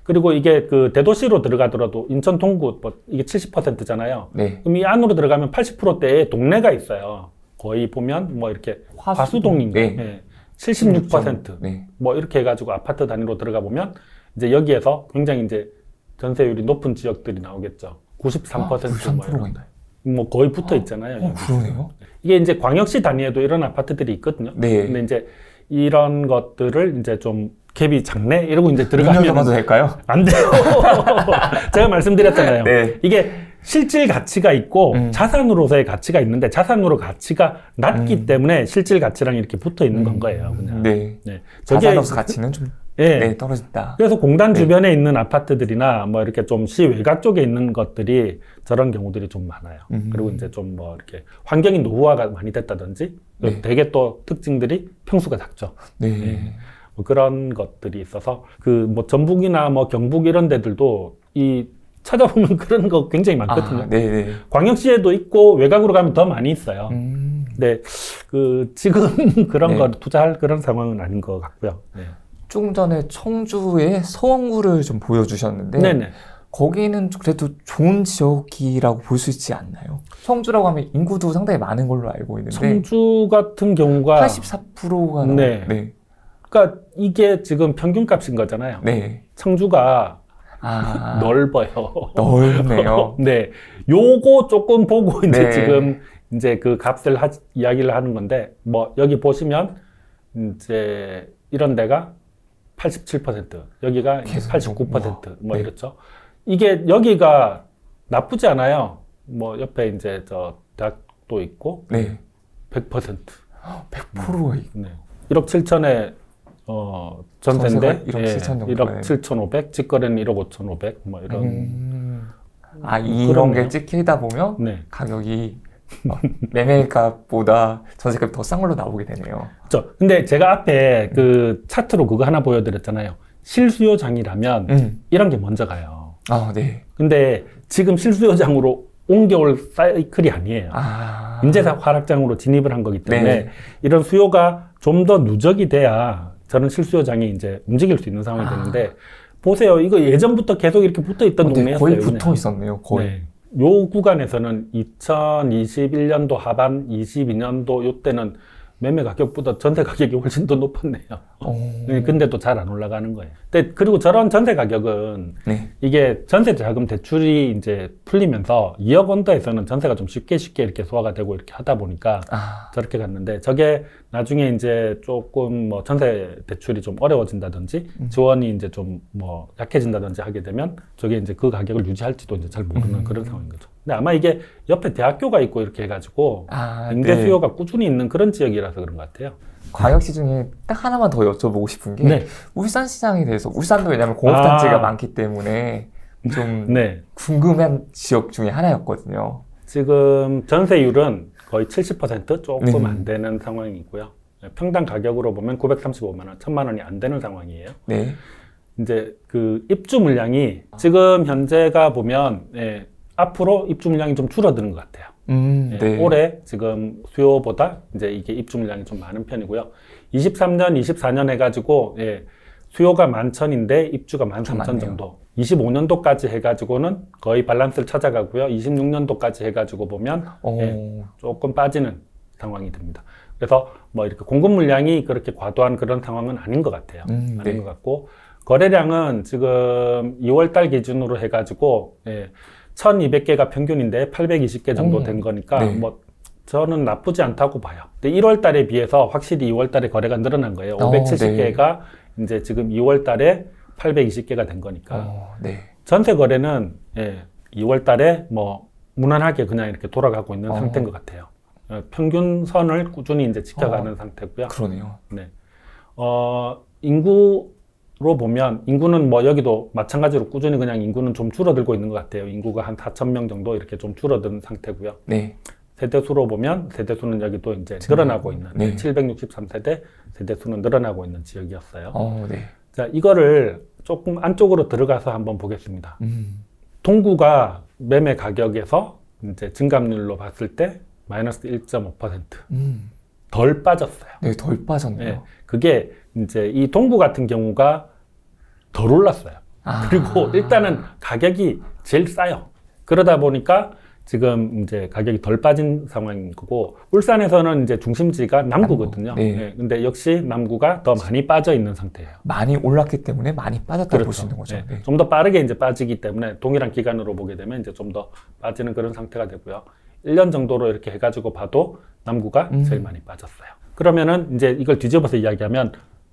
그리고 이게 그 대도시로 들어가더라도 인천 동구 뭐 이게 70%잖아요. 네. 그럼 이 안으로 들어가면 80%대의 동네가 있어요. 거의 보면 뭐 이렇게 화수동인가, 네. 네. 76%, 네. 뭐 이렇게 해가지고 아파트 단위로 들어가 보면 이제 여기에서 굉장히 이제 전세율이 높은 지역들이 나오겠죠. 93% 93%가 있나요? 뭐 거의 붙어 있잖아요. 그러네요. 이게 이제 광역시 단위에도 이런 아파트들이 있거든요. 네. 근데 이제 이런 것들을 이제 좀 갭이 작네 이러고 이제 들어가면 눈여겨봐도 될까요? 안 돼요. 제가 말씀드렸잖아요. 네. 이게 실질 가치가 있고 자산으로서의 가치가 있는데 자산으로 가치가 낮기 때문에 실질 가치랑 이렇게 붙어 있는 건 거예요. 그냥. 네. 네. 자산으로서 가치는 좀 네. 떨어진다. 그래서 공단 주변에 있는 아파트들이나 뭐 이렇게 좀 시 외곽 쪽에 있는 것들이 저런 경우들이 좀 많아요. 그리고 이제 좀 뭐 이렇게 환경이 노후화가 많이 됐다든지 네. 되게 또 특징들이 평수가 작죠. 네. 뭐 그런 것들이 있어서 그 뭐 전북이나 뭐 경북 이런 데들도 이 찾아보면 그런 거 굉장히 많거든요. 네네. 광역시에도 있고 외곽으로 가면 더 많이 있어요. 근데 그 지금 그런 네. 거 투자할 그런 상황은 아닌 것 같고요. 네. 조금 전에 청주의 서원구를 좀 보여주셨는데 네네. 거기는 그래도 좋은 지역이라고 볼 수 있지 않나요? 청주라고 하면 인구도 상당히 많은 걸로 알고 있는데 청주 같은 경우가 84%가 네. 네. 그러니까 이게 지금 평균값인 거잖아요. 네. 청주가 넓어요. 넓네요. 네. 요거 조금 보고 이제 네. 지금 이제 그 값을 이야기를 하는 건데 뭐 여기 보시면 이제 이런 데가 87%, 여기가 이제 89%, 뭐 네. 이렇죠. 이게 여기가 나쁘지 않아요. 뭐 옆에 이제 저 대학도 있고 네. 100%. 100%가 네. 1억 7천에 전세인데 1억 7천 정도. 1억 7,500, 직거래는 1억 5,500, 뭐 이런. 이런 게 찍히다 보면 네. 가격이 매매값보다 전세값이 더 싼 걸로 나오게 되네요. 그렇죠. 근데 제가 앞에 그 차트로 그거 하나 보여드렸잖아요. 실수요장이라면 이런 게 먼저 가요. 네. 근데 지금 실수요장으로 옮겨올 사이클이 아니에요. 임대차 하락장으로 진입을 한 거기 때문에 네. 이런 수요가 좀 더 누적이 돼야 저는 실수요장이 이제 움직일 수 있는 상황이 되는데 보세요. 이거 예전부터 계속 이렇게 붙어 있던 동네였어요. 거의 붙어 있었네요. 거의. 네. 요 구간에서는 2021년도 하반, 22년도 요때는 매매 가격보다 전세 가격이 훨씬 더 높았네요. 근데도 잘 안 올라가는 거예요. 근데 그리고 저런 전세 가격은 네. 이게 전세 자금 대출이 이제 풀리면서 2억 원대에서는 전세가 좀 쉽게 이렇게 소화가 되고 이렇게 하다 보니까 저렇게 갔는데 저게 나중에 이제 조금 뭐 전세 대출이 좀 어려워진다든지 지원이 이제 좀 뭐 약해진다든지 하게 되면 저게 이제 그 가격을 유지할지도 이제 잘 모르는 그런 상황인 거죠. 근데 아마 이게 옆에 대학교가 있고 이렇게 해가지고 임대 네. 수요가 꾸준히 있는 그런 지역이라서 그런 것 같아요. 광역시 중에 딱 하나만 더 여쭤보고 싶은 게 네. 울산 시장에 대해서 울산도 왜냐하면 공업단지가 많기 때문에 좀 네. 궁금한 지역 중에 하나였거든요. 지금 전세율은 거의 70% 조금 안 되는 상황이고요. 평당 가격으로 보면 935만 원, 1000만 원이 안 되는 상황이에요. 네. 이제 그 입주 물량이 지금 현재가 보면 앞으로 입주 물량이 좀 줄어드는 것 같아요. 네. 올해 지금 수요보다 이제 이게 입주 물량이 좀 많은 편이고요. 23년, 24년 해가지고 수요가 11,000인데 입주가 13,000 정도. 25년도까지 해가지고는 거의 밸런스를 찾아가고요. 26년도까지 해가지고 보면 조금 빠지는 상황이 됩니다. 그래서 뭐 이렇게 공급 물량이 그렇게 과도한 그런 상황은 아닌 것 같아요. 아닌 네. 것 같고 거래량은 지금 2월달 기준으로 해가지고 1,200개가 평균인데 820개 정도 된 거니까 네. 뭐 저는 나쁘지 않다고 봐요. 근데 1월 달에 비해서 확실히 2월 달에 거래가 늘어난 거예요. 570개가 이제 지금 2월 달에 820개가 된 거니까. 네. 전세 거래는 2월 달에 뭐 무난하게 그냥 이렇게 돌아가고 있는 상태인 것 같아요. 평균선을 꾸준히 이제 지켜가는 상태고요. 그러네요. 네. 인구 보면 인구는 뭐 여기도 마찬가지로 꾸준히 그냥 인구는 좀 줄어들고 있는 것 같아요. 인구가 한 4,000명 정도 이렇게 좀 줄어든 상태고요. 네. 세대수로 보면 세대수는 여기도 이제 늘어나고 있는 네. 763세대 세대수는 늘어나고 있는 지역이었어요. 네. 자, 이거를 조금 안쪽으로 들어가서 한번 보겠습니다. 동구가 매매 가격에서 이제 증감률로 봤을 때 마이너스 1.5%. 덜 빠졌어요. 네, 덜 빠졌네요. 네, 그게 이제 이 동구 같은 경우가 덜 올랐어요. 그리고 일단은 가격이 제일 싸요. 그러다 보니까 지금 이제 가격이 덜 빠진 상황인 거고, 울산에서는 이제 중심지가 남구거든요. 네. 네, 근데 역시 남구가 더 많이 빠져 있는 상태예요. 많이 올랐기 때문에 많이 빠졌다고 볼 수 그렇죠. 있는 거죠. 네. 네. 좀 더 빠르게 이제 빠지기 때문에 동일한 기간으로 보게 되면 이제 좀 더 빠지는 그런 상태가 되고요. 1년 정도로 이렇게 해가지고 봐도 남구가 제일 많이 빠졌어요. 그러면은 이제 이걸 뒤집어서 이야기하면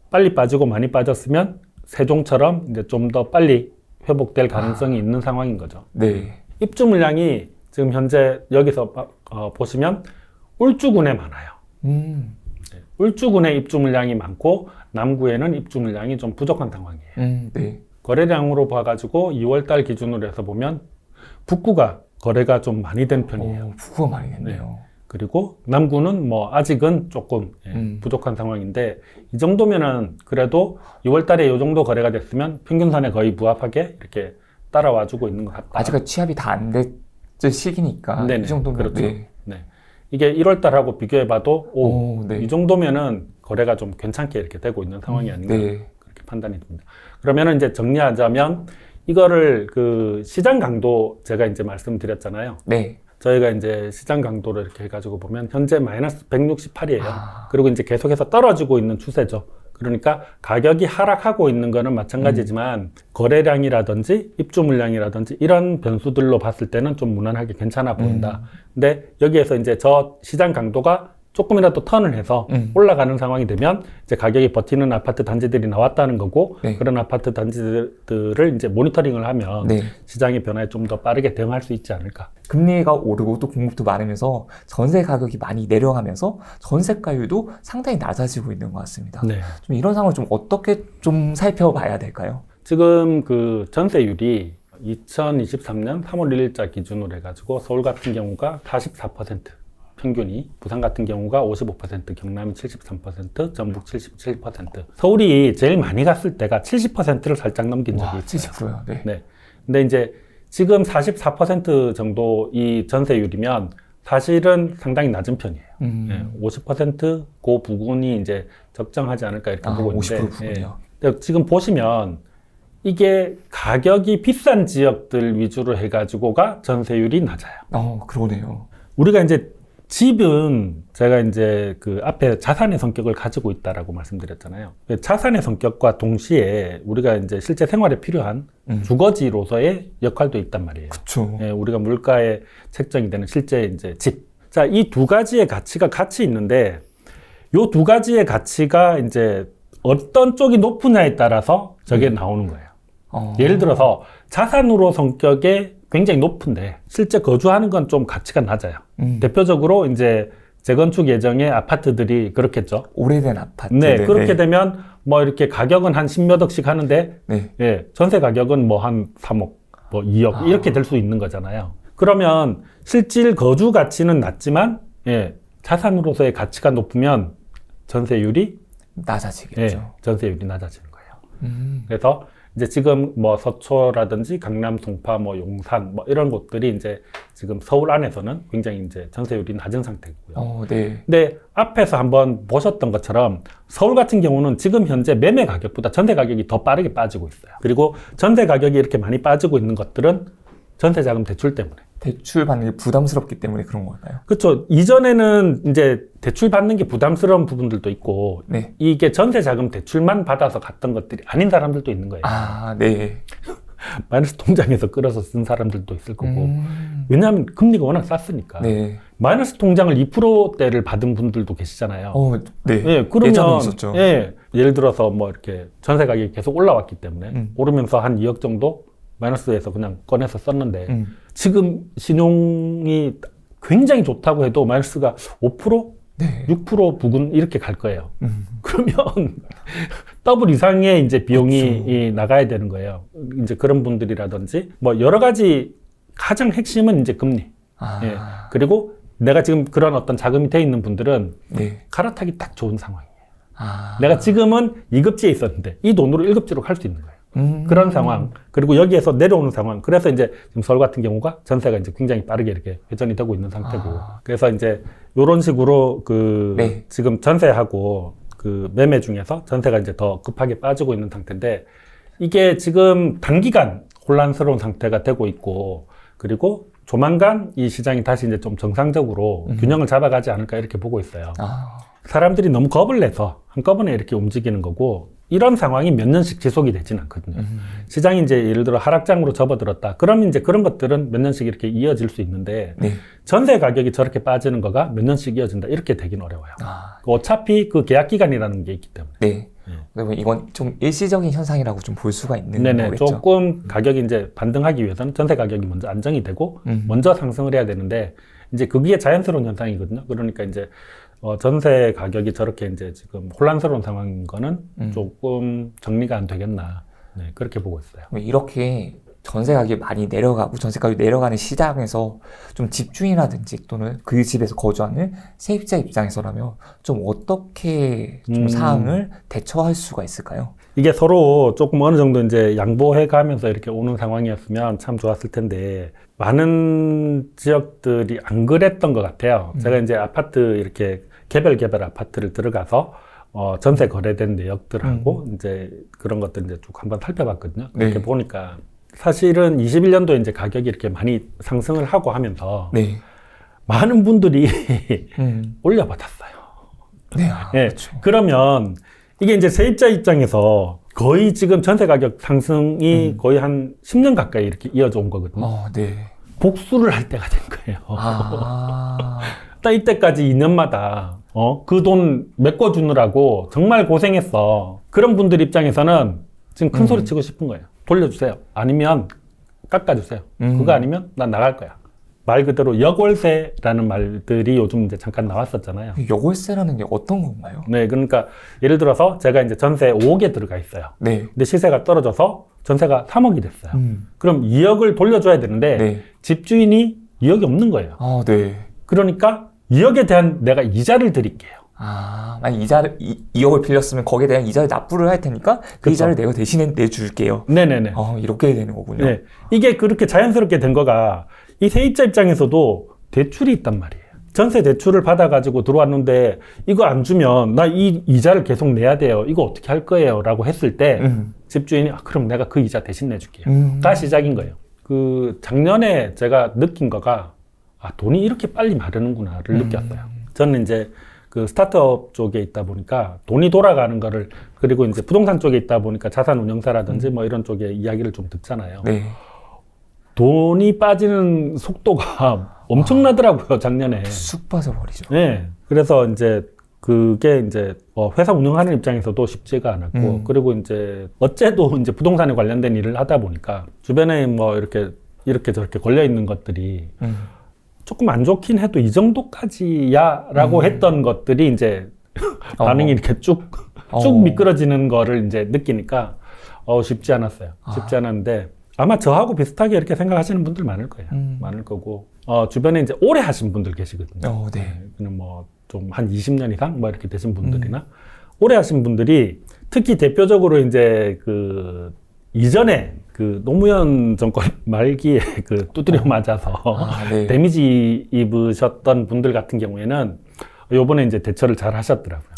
빨리 빠지고 많이 빠졌으면 세종처럼 이제 좀 더 빨리 회복될 가능성이 있는 상황인 거죠. 네. 입주 물량이 지금 현재 여기서 보시면 울주군에 많아요. 네. 울주군에 입주 물량이 많고 남구에는 입주 물량이 좀 부족한 상황이에요. 네. 거래량으로 봐가지고 2월달 기준으로 해서 보면 북구가 거래가 좀 많이 된 편이에요. 북구가 많이 됐네요. 네. 그리고 남구는 뭐 아직은 조금 부족한 상황인데, 이 정도면은 그래도 2월달에 이 정도 거래가 됐으면 평균선에 거의 부합하게 이렇게 따라와주고 있는 것 같다. 아직은 취합이 다 안 됐을 시기니까 네네. 이 정도면 그렇죠. 네. 네. 이게 1월달하고 비교해봐도 네. 이 정도면은 거래가 좀 괜찮게 이렇게 되고 있는 상황이 아닌가 네. 그렇게 판단이 됩니다. 그러면은 이제 정리하자면 이거를 그 시장 강도 제가 이제 말씀드렸잖아요. 네. 저희가 이제 시장 강도를 이렇게 해가지고 보면 현재 마이너스 168이에요. 그리고 이제 계속해서 떨어지고 있는 추세죠. 그러니까 가격이 하락하고 있는 거는 마찬가지지만 거래량이라든지 입주 물량이라든지 이런 변수들로 봤을 때는 좀 무난하게 괜찮아 보인다. 근데 여기에서 이제 저 시장 강도가 조금이라도 턴을 해서 올라가는 상황이 되면 이제 가격이 버티는 아파트 단지들이 나왔다는 거고, 네. 그런 아파트 단지들을 이제 모니터링을 하면 네. 시장의 변화에 좀 더 빠르게 대응할 수 있지 않을까. 금리가 오르고 또 공급도 많으면서 전세 가격이 많이 내려가면서 전세가율도 상당히 낮아지고 있는 것 같습니다. 네. 좀 이런 상황을 좀 어떻게 좀 살펴봐야 될까요? 지금 그 전세율이 2023년 3월 1일자 기준으로 해가지고 서울 같은 경우가 44%, 평균이, 부산 같은 경우가 55%, 경남이 73%, 전북 77%. 서울이 제일 많이 갔을 때가 70%를 살짝 넘긴 적이 있어요. 70%요. 네. 네. 근데 이제 지금 44% 정도 이 전세율이면 사실은 상당히 낮은 편이에요. 네, 50% 그 부분이 이제 적정하지 않을까 이렇게 보고 있는데, 50% 부분이요. 근데 지금 보시면 이게 가격이 비싼 지역들 위주로 해가지고가 전세율이 낮아요. 그러네요. 우리가 이제 집은 제가 이제 그 앞에 자산의 성격을 가지고 있다라고 말씀드렸잖아요. 자산의 성격과 동시에 우리가 이제 실제 생활에 필요한 주거지로서의 역할도 있단 말이에요. 그렇죠. 예, 우리가 물가에 책정이 되는 실제 이제 집. 자, 이 두 가지의 가치가 같이 있는데, 요 두 가지의 가치가 이제 어떤 쪽이 높으냐에 따라서 저게 나오는 거예요. 예를 들어서 자산으로 성격의 굉장히 높은데 실제 거주하는 건 좀 가치가 낮아요. 대표적으로 이제 재건축 예정의 아파트들이 그렇겠죠. 오래된 아파트. 네, 그렇게 되면 뭐 이렇게 가격은 한 10몇 억씩 하는데, 네. 예, 전세 가격은 뭐 한 3억, 뭐 2억 이렇게 될 수 있는 거잖아요. 그러면 실질 거주 가치는 낮지만, 예, 자산으로서의 가치가 높으면 전세율이 낮아지겠죠. 예, 전세율이 낮아지는 거예요. 그래서 이제 지금 뭐 서초라든지 강남, 송파, 뭐 용산 뭐 이런 곳들이 이제 지금 서울 안에서는 굉장히 이제 전세율이 낮은 상태고요. 네. 근데 앞에서 한번 보셨던 것처럼 서울 같은 경우는 지금 현재 매매 가격보다 전세 가격이 더 빠르게 빠지고 있어요. 그리고 전세 가격이 이렇게 많이 빠지고 있는 것들은 전세자금 대출 때문에. 대출 받는 게 부담스럽기 때문에 그런 걸까요? 그렇죠. 이전에는 이제 대출 받는 게 부담스러운 부분들도 있고, 네. 이게 전세자금 대출만 받아서 갔던 것들이 아닌 사람들도 있는 거예요. 네. 마이너스 통장에서 끌어서 쓴 사람들도 있을 거고, 왜냐하면 금리가 워낙 쌌으니까. 네. 마이너스 통장을 2%대를 받은 분들도 계시잖아요. 네. 예, 그러면 예전에 있었죠. 예, 예를 들어서 뭐 이렇게 전세 가격이 계속 올라왔기 때문에 오르면서 한 2억 정도 마이너스에서 그냥 꺼내서 썼는데, 지금 신용이 굉장히 좋다고 해도 마이너스가 5%? 네. 6% 부근 이렇게 갈 거예요. 그러면 더블 이상의 이제 비용이 그렇죠. 나가야 되는 거예요. 이제 그런 분들이라든지 뭐 여러 가지 가장 핵심은 이제 금리. 예. 그리고 내가 지금 그런 어떤 자금이 돼 있는 분들은 네. 갈아타기 딱 좋은 상황이에요. 내가 지금은 2급지에 있었는데 이 돈으로 1급지로 갈 수 있는 거예요. 그런 상황. 그리고 여기에서 내려오는 상황. 그래서 이제 지금 서울 같은 경우가 전세가 이제 굉장히 빠르게 이렇게 회전이 되고 있는 상태고. 그래서 이제 요런 식으로 네. 지금 전세하고 매매 중에서 전세가 이제 더 급하게 빠지고 있는 상태인데 이게 지금 단기간 혼란스러운 상태가 되고 있고 그리고 조만간 이 시장이 다시 이제 좀 정상적으로 균형을 잡아가지 않을까 이렇게 보고 있어요. 사람들이 너무 겁을 내서 한꺼번에 이렇게 움직이는 거고 이런 상황이 몇 년씩 지속이 되진 않거든요. 시장이 이제 예를 들어 하락장으로 접어들었다. 그러면 이제 그런 것들은 몇 년씩 이렇게 이어질 수 있는데 네. 전세 가격이 저렇게 빠지는 거가 몇 년씩 이어진다. 이렇게 되긴 어려워요. 어차피 그 계약 기간이라는 게 있기 때문에. 네. 그러면 이건 좀 일시적인 현상이라고 좀 볼 수가 있는 네네, 거겠죠? 조금 가격이 이제 반등하기 위해서는 전세 가격이 먼저 안정이 되고 먼저 상승을 해야 되는데 이제 그게 자연스러운 현상이거든요. 그러니까 이제 전세 가격이 저렇게 이제 지금 혼란스러운 상황인 거는 조금 정리가 안 되겠나. 네, 그렇게 보고 있어요. 이렇게 전세 가격이 많이 내려가고 전세 가격이 내려가는 시장에서 좀 집주인이라든지 또는 그 집에서 거주하는 세입자 입장에서라면 좀 어떻게 좀 사항을 대처할 수가 있을까요? 이게 서로 조금 어느 정도 이제 양보해 가면서 이렇게 오는 상황이었으면 참 좋았을 텐데 많은 지역들이 안 그랬던 것 같아요. 제가 이제 아파트 이렇게 개별 아파트를 들어가서 전세 거래된 내역들하고 이제 그런 것들 이제 쭉 한번 살펴봤거든요. 그렇게 네. 보니까 사실은 21년도에 이제 가격이 이렇게 많이 상승을 하고 하면서 네. 많은 분들이 올려받았어요. 네, 네. 그렇죠. 그러면 이게 이제 세입자 입장에서 거의 지금 전세 가격 상승이 거의 한 10년 가까이 이렇게 이어져 온 거거든요. 네. 복수를 할 때가 된 거예요. 딱 이때까지 2년마다 그 돈 메꿔주느라고 정말 고생했어. 그런 분들 입장에서는 지금 큰 소리 치고 싶은 거예요. 돌려주세요. 아니면 깎아주세요. 그거 아니면 난 나갈 거야. 말 그대로 역월세라는 말들이 요즘 이제 잠깐 나왔었잖아요. 역월세라는 게 어떤 건가요? 네, 그러니까 예를 들어서 제가 이제 전세 5억에 들어가 있어요. 네. 근데 시세가 떨어져서 전세가 3억이 됐어요. 그럼 2억을 돌려줘야 되는데 네. 집주인이 2억이 없는 거예요. 네. 그러니까 2억에 대한 내가 이자를 드릴게요. 만약 2억을 빌렸으면 거기에 대한 이자를 납부를 할 테니까 그 그쵸. 이자를 내가 대신에 내줄게요. 네네네. 이렇게 되는 거군요. 네. 이게 그렇게 자연스럽게 된 거가 이 세입자 입장에서도 대출이 있단 말이에요. 전세 대출을 받아가지고 들어왔는데 이거 안 주면 나 이 이자를 계속 내야 돼요. 이거 어떻게 할 거예요? 라고 했을 때 집주인이 그럼 내가 그 이자 대신 내줄게요. 다 시작인 거예요. 작년에 제가 느낀 거가 돈이 이렇게 빨리 마르는구나를 느꼈어요. 저는 이제 스타트업 쪽에 있다 보니까 돈이 돌아가는 거를 그리고 이제 부동산 쪽에 있다 보니까 자산 운용사라든지 뭐 이런 쪽에 이야기를 좀 듣잖아요. 네. 돈이 빠지는 속도가 엄청나더라고요, 작년에. 쑥 빠져버리죠. 네. 그래서 이제 그게 이제 회사 운영하는 입장에서도 쉽지가 않았고, 그리고 이제 어째도 이제 부동산에 관련된 일을 하다 보니까 주변에 뭐 이렇게 저렇게 걸려 있는 것들이 조금 안 좋긴 해도 이 정도까지야 라고 했던 것들이 이제 반응이 이렇게 쭉 미끄러지는 거를 이제 느끼니까 쉽지 않았어요. 쉽지 않았는데 아마 저하고 비슷하게 이렇게 생각하시는 분들 많을 거예요. 많을 거고 주변에 이제 오래 하신 분들 계시거든요. 네. 그냥 뭐 좀 한 20년 이상 뭐 이렇게 되신 분들이나 오래 하신 분들이 특히 대표적으로 이제 이전에 노무현 정권 말기에 두드려 맞아서 네. 데미지 입으셨던 분들 같은 경우에는 요번에 이제 대처를 잘 하셨더라고요.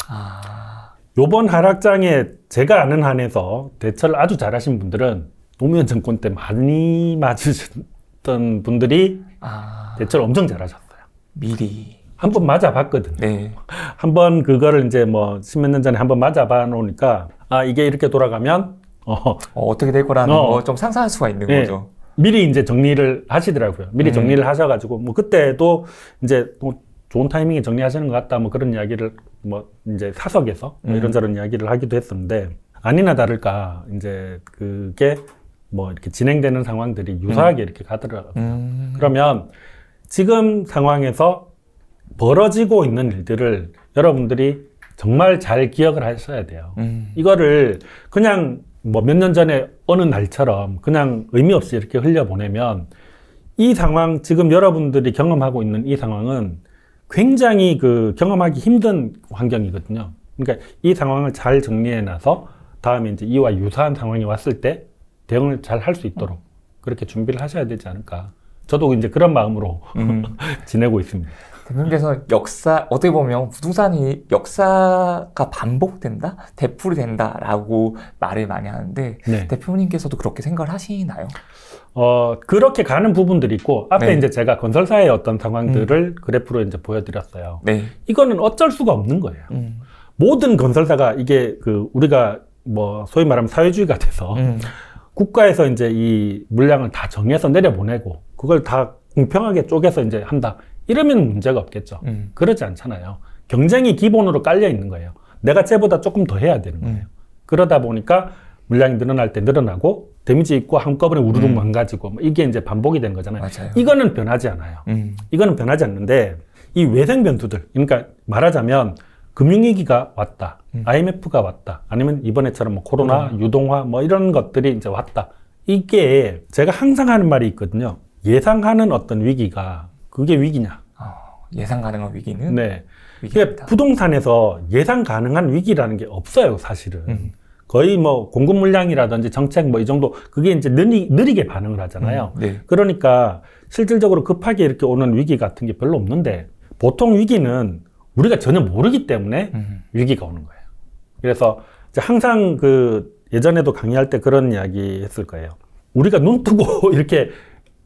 요번 하락장에 제가 아는 한에서 대처를 아주 잘 하신 분들은 노무현 정권 때 많이 맞으셨던 분들이 대처를 엄청 잘 하셨어요. 미리. 한번 맞아봤거든요. 네. 한번 그거를 이제 뭐 십몇 년 전에 한번 맞아봐 놓으니까 이게 이렇게 돌아가면 어떻게 될 거라는 거 좀 상상할 수가 있는 네. 거죠. 미리 이제 정리를 하시더라고요. 미리 정리를 하셔가지고, 뭐, 그때도 이제 좋은 타이밍에 정리하시는 것 같다, 뭐 그런 이야기를 뭐, 이제 사석에서 뭐 이런저런 이야기를 하기도 했었는데, 아니나 다를까, 이제 그게 뭐 이렇게 진행되는 상황들이 유사하게 이렇게 가더라고요. 그러면 지금 상황에서 벌어지고 있는 일들을 여러분들이 정말 잘 기억을 하셔야 돼요. 이거를 그냥 뭐 몇 년 전에 어느 날처럼 그냥 의미 없이 이렇게 흘려보내면 이 상황, 지금 여러분들이 경험하고 있는 이 상황은 굉장히 그 경험하기 힘든 환경이거든요. 그러니까 이 상황을 잘 정리해놔서 다음에 이제 이와 유사한 상황이 왔을 때 대응을 잘 할 수 있도록 그렇게 준비를 하셔야 되지 않을까. 저도 이제 그런 마음으로 지내고 있습니다. 대표님께서 역사, 어떻게 보면 부동산이 역사가 반복된다? 되풀이 된다라고 말을 많이 하는데, 네. 대표님께서도 그렇게 생각을 하시나요? 그렇게 가는 부분들이 있고, 앞에 네. 이제 제가 건설사의 어떤 상황들을 그래프로 이제 보여드렸어요. 네. 이거는 어쩔 수가 없는 거예요. 모든 건설사가 이게 우리가 뭐 소위 말하면 사회주의가 돼서 국가에서 이제 이 물량을 다 정해서 내려보내고, 그걸 다 공평하게 쪼개서 이제 한다. 이러면 문제가 없겠죠. 그러지 않잖아요. 경쟁이 기본으로 깔려 있는 거예요. 내가 쟤보다 조금 더 해야 되는 거예요. 그러다 보니까 물량이 늘어날 때 늘어나고 데미지 있고 한꺼번에 우르륵 망가지고 뭐 이게 이제 반복이 되는 거잖아요. 맞아요. 이거는 변하지 않아요. 이거는 변하지 않는데 이 외생 변수들, 그러니까 말하자면 금융위기가 왔다, IMF가 왔다, 아니면 이번에처럼 뭐 코로나, 유동화 뭐 이런 것들이 이제 왔다. 이게 제가 항상 하는 말이 있거든요. 예상하는 어떤 위기가 그게 위기냐? 예상 가능한 위기는? 네. 위기입니다. 부동산에서 예상 가능한 위기라는 게 없어요, 사실은. 거의 뭐 공급 물량이라든지 정책 뭐 이 정도, 그게 이제 느리게 반응을 하잖아요. 네. 그러니까 실질적으로 급하게 이렇게 오는 위기 같은 게 별로 없는데, 보통 위기는 우리가 전혀 모르기 때문에 위기가 오는 거예요. 그래서 이제 항상 예전에도 강의할 때 그런 이야기 했을 거예요. 우리가 눈 뜨고 이렇게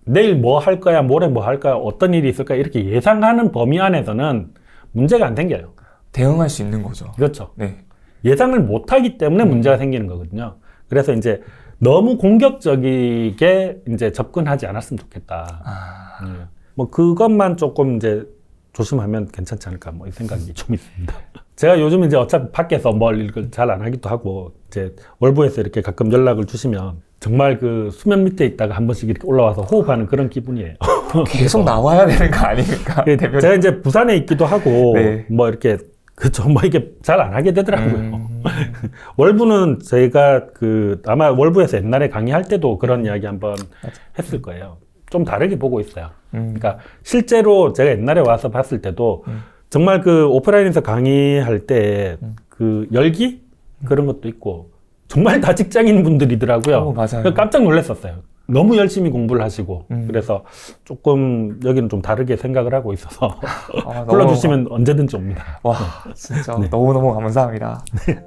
내일 뭐 할 거야, 모레 뭐 할 거야, 어떤 일이 있을 거야, 이렇게 예상하는 범위 안에서는 문제가 안 생겨요. 대응할 수 있는 거죠. 그렇죠. 네. 예상을 못 하기 때문에 문제가 생기는 거거든요. 그래서 이제 너무 공격적이게 이제 접근하지 않았으면 좋겠다. 뭐 그것만 조금 이제 조심하면 괜찮지 않을까, 뭐 이 생각이 좀 있습니다. 제가 요즘 이제 어차피 밖에서 뭘 이걸 잘 안 하기도 하고, 이제 월부에서 이렇게 가끔 연락을 주시면 정말 수면 밑에 있다가 한 번씩 이렇게 올라와서 호흡하는 그런 기분이에요. 계속 나와야 되는 거 아닙니까? 대표님. 제가 이제 부산에 있기도 하고, 네. 뭐 이렇게, 그쵸. 뭐 이게 잘 안 하게 되더라고요. 월부는 저희가 아마 월부에서 옛날에 강의할 때도 그런 이야기 한번 했을 거예요. 좀 다르게 보고 있어요. 그러니까 실제로 제가 옛날에 와서 봤을 때도 정말 오프라인에서 강의할 때 열기? 그런 것도 있고, 정말 다 직장인 분들이더라고요. 맞아요. 깜짝 놀랐었어요. 너무 열심히 공부를 하시고, 그래서 조금 여기는 좀 다르게 생각을 하고 있어서 불러주시면 언제든지 옵니다. 와, 진짜 네. 너무너무 감사합니다. 네.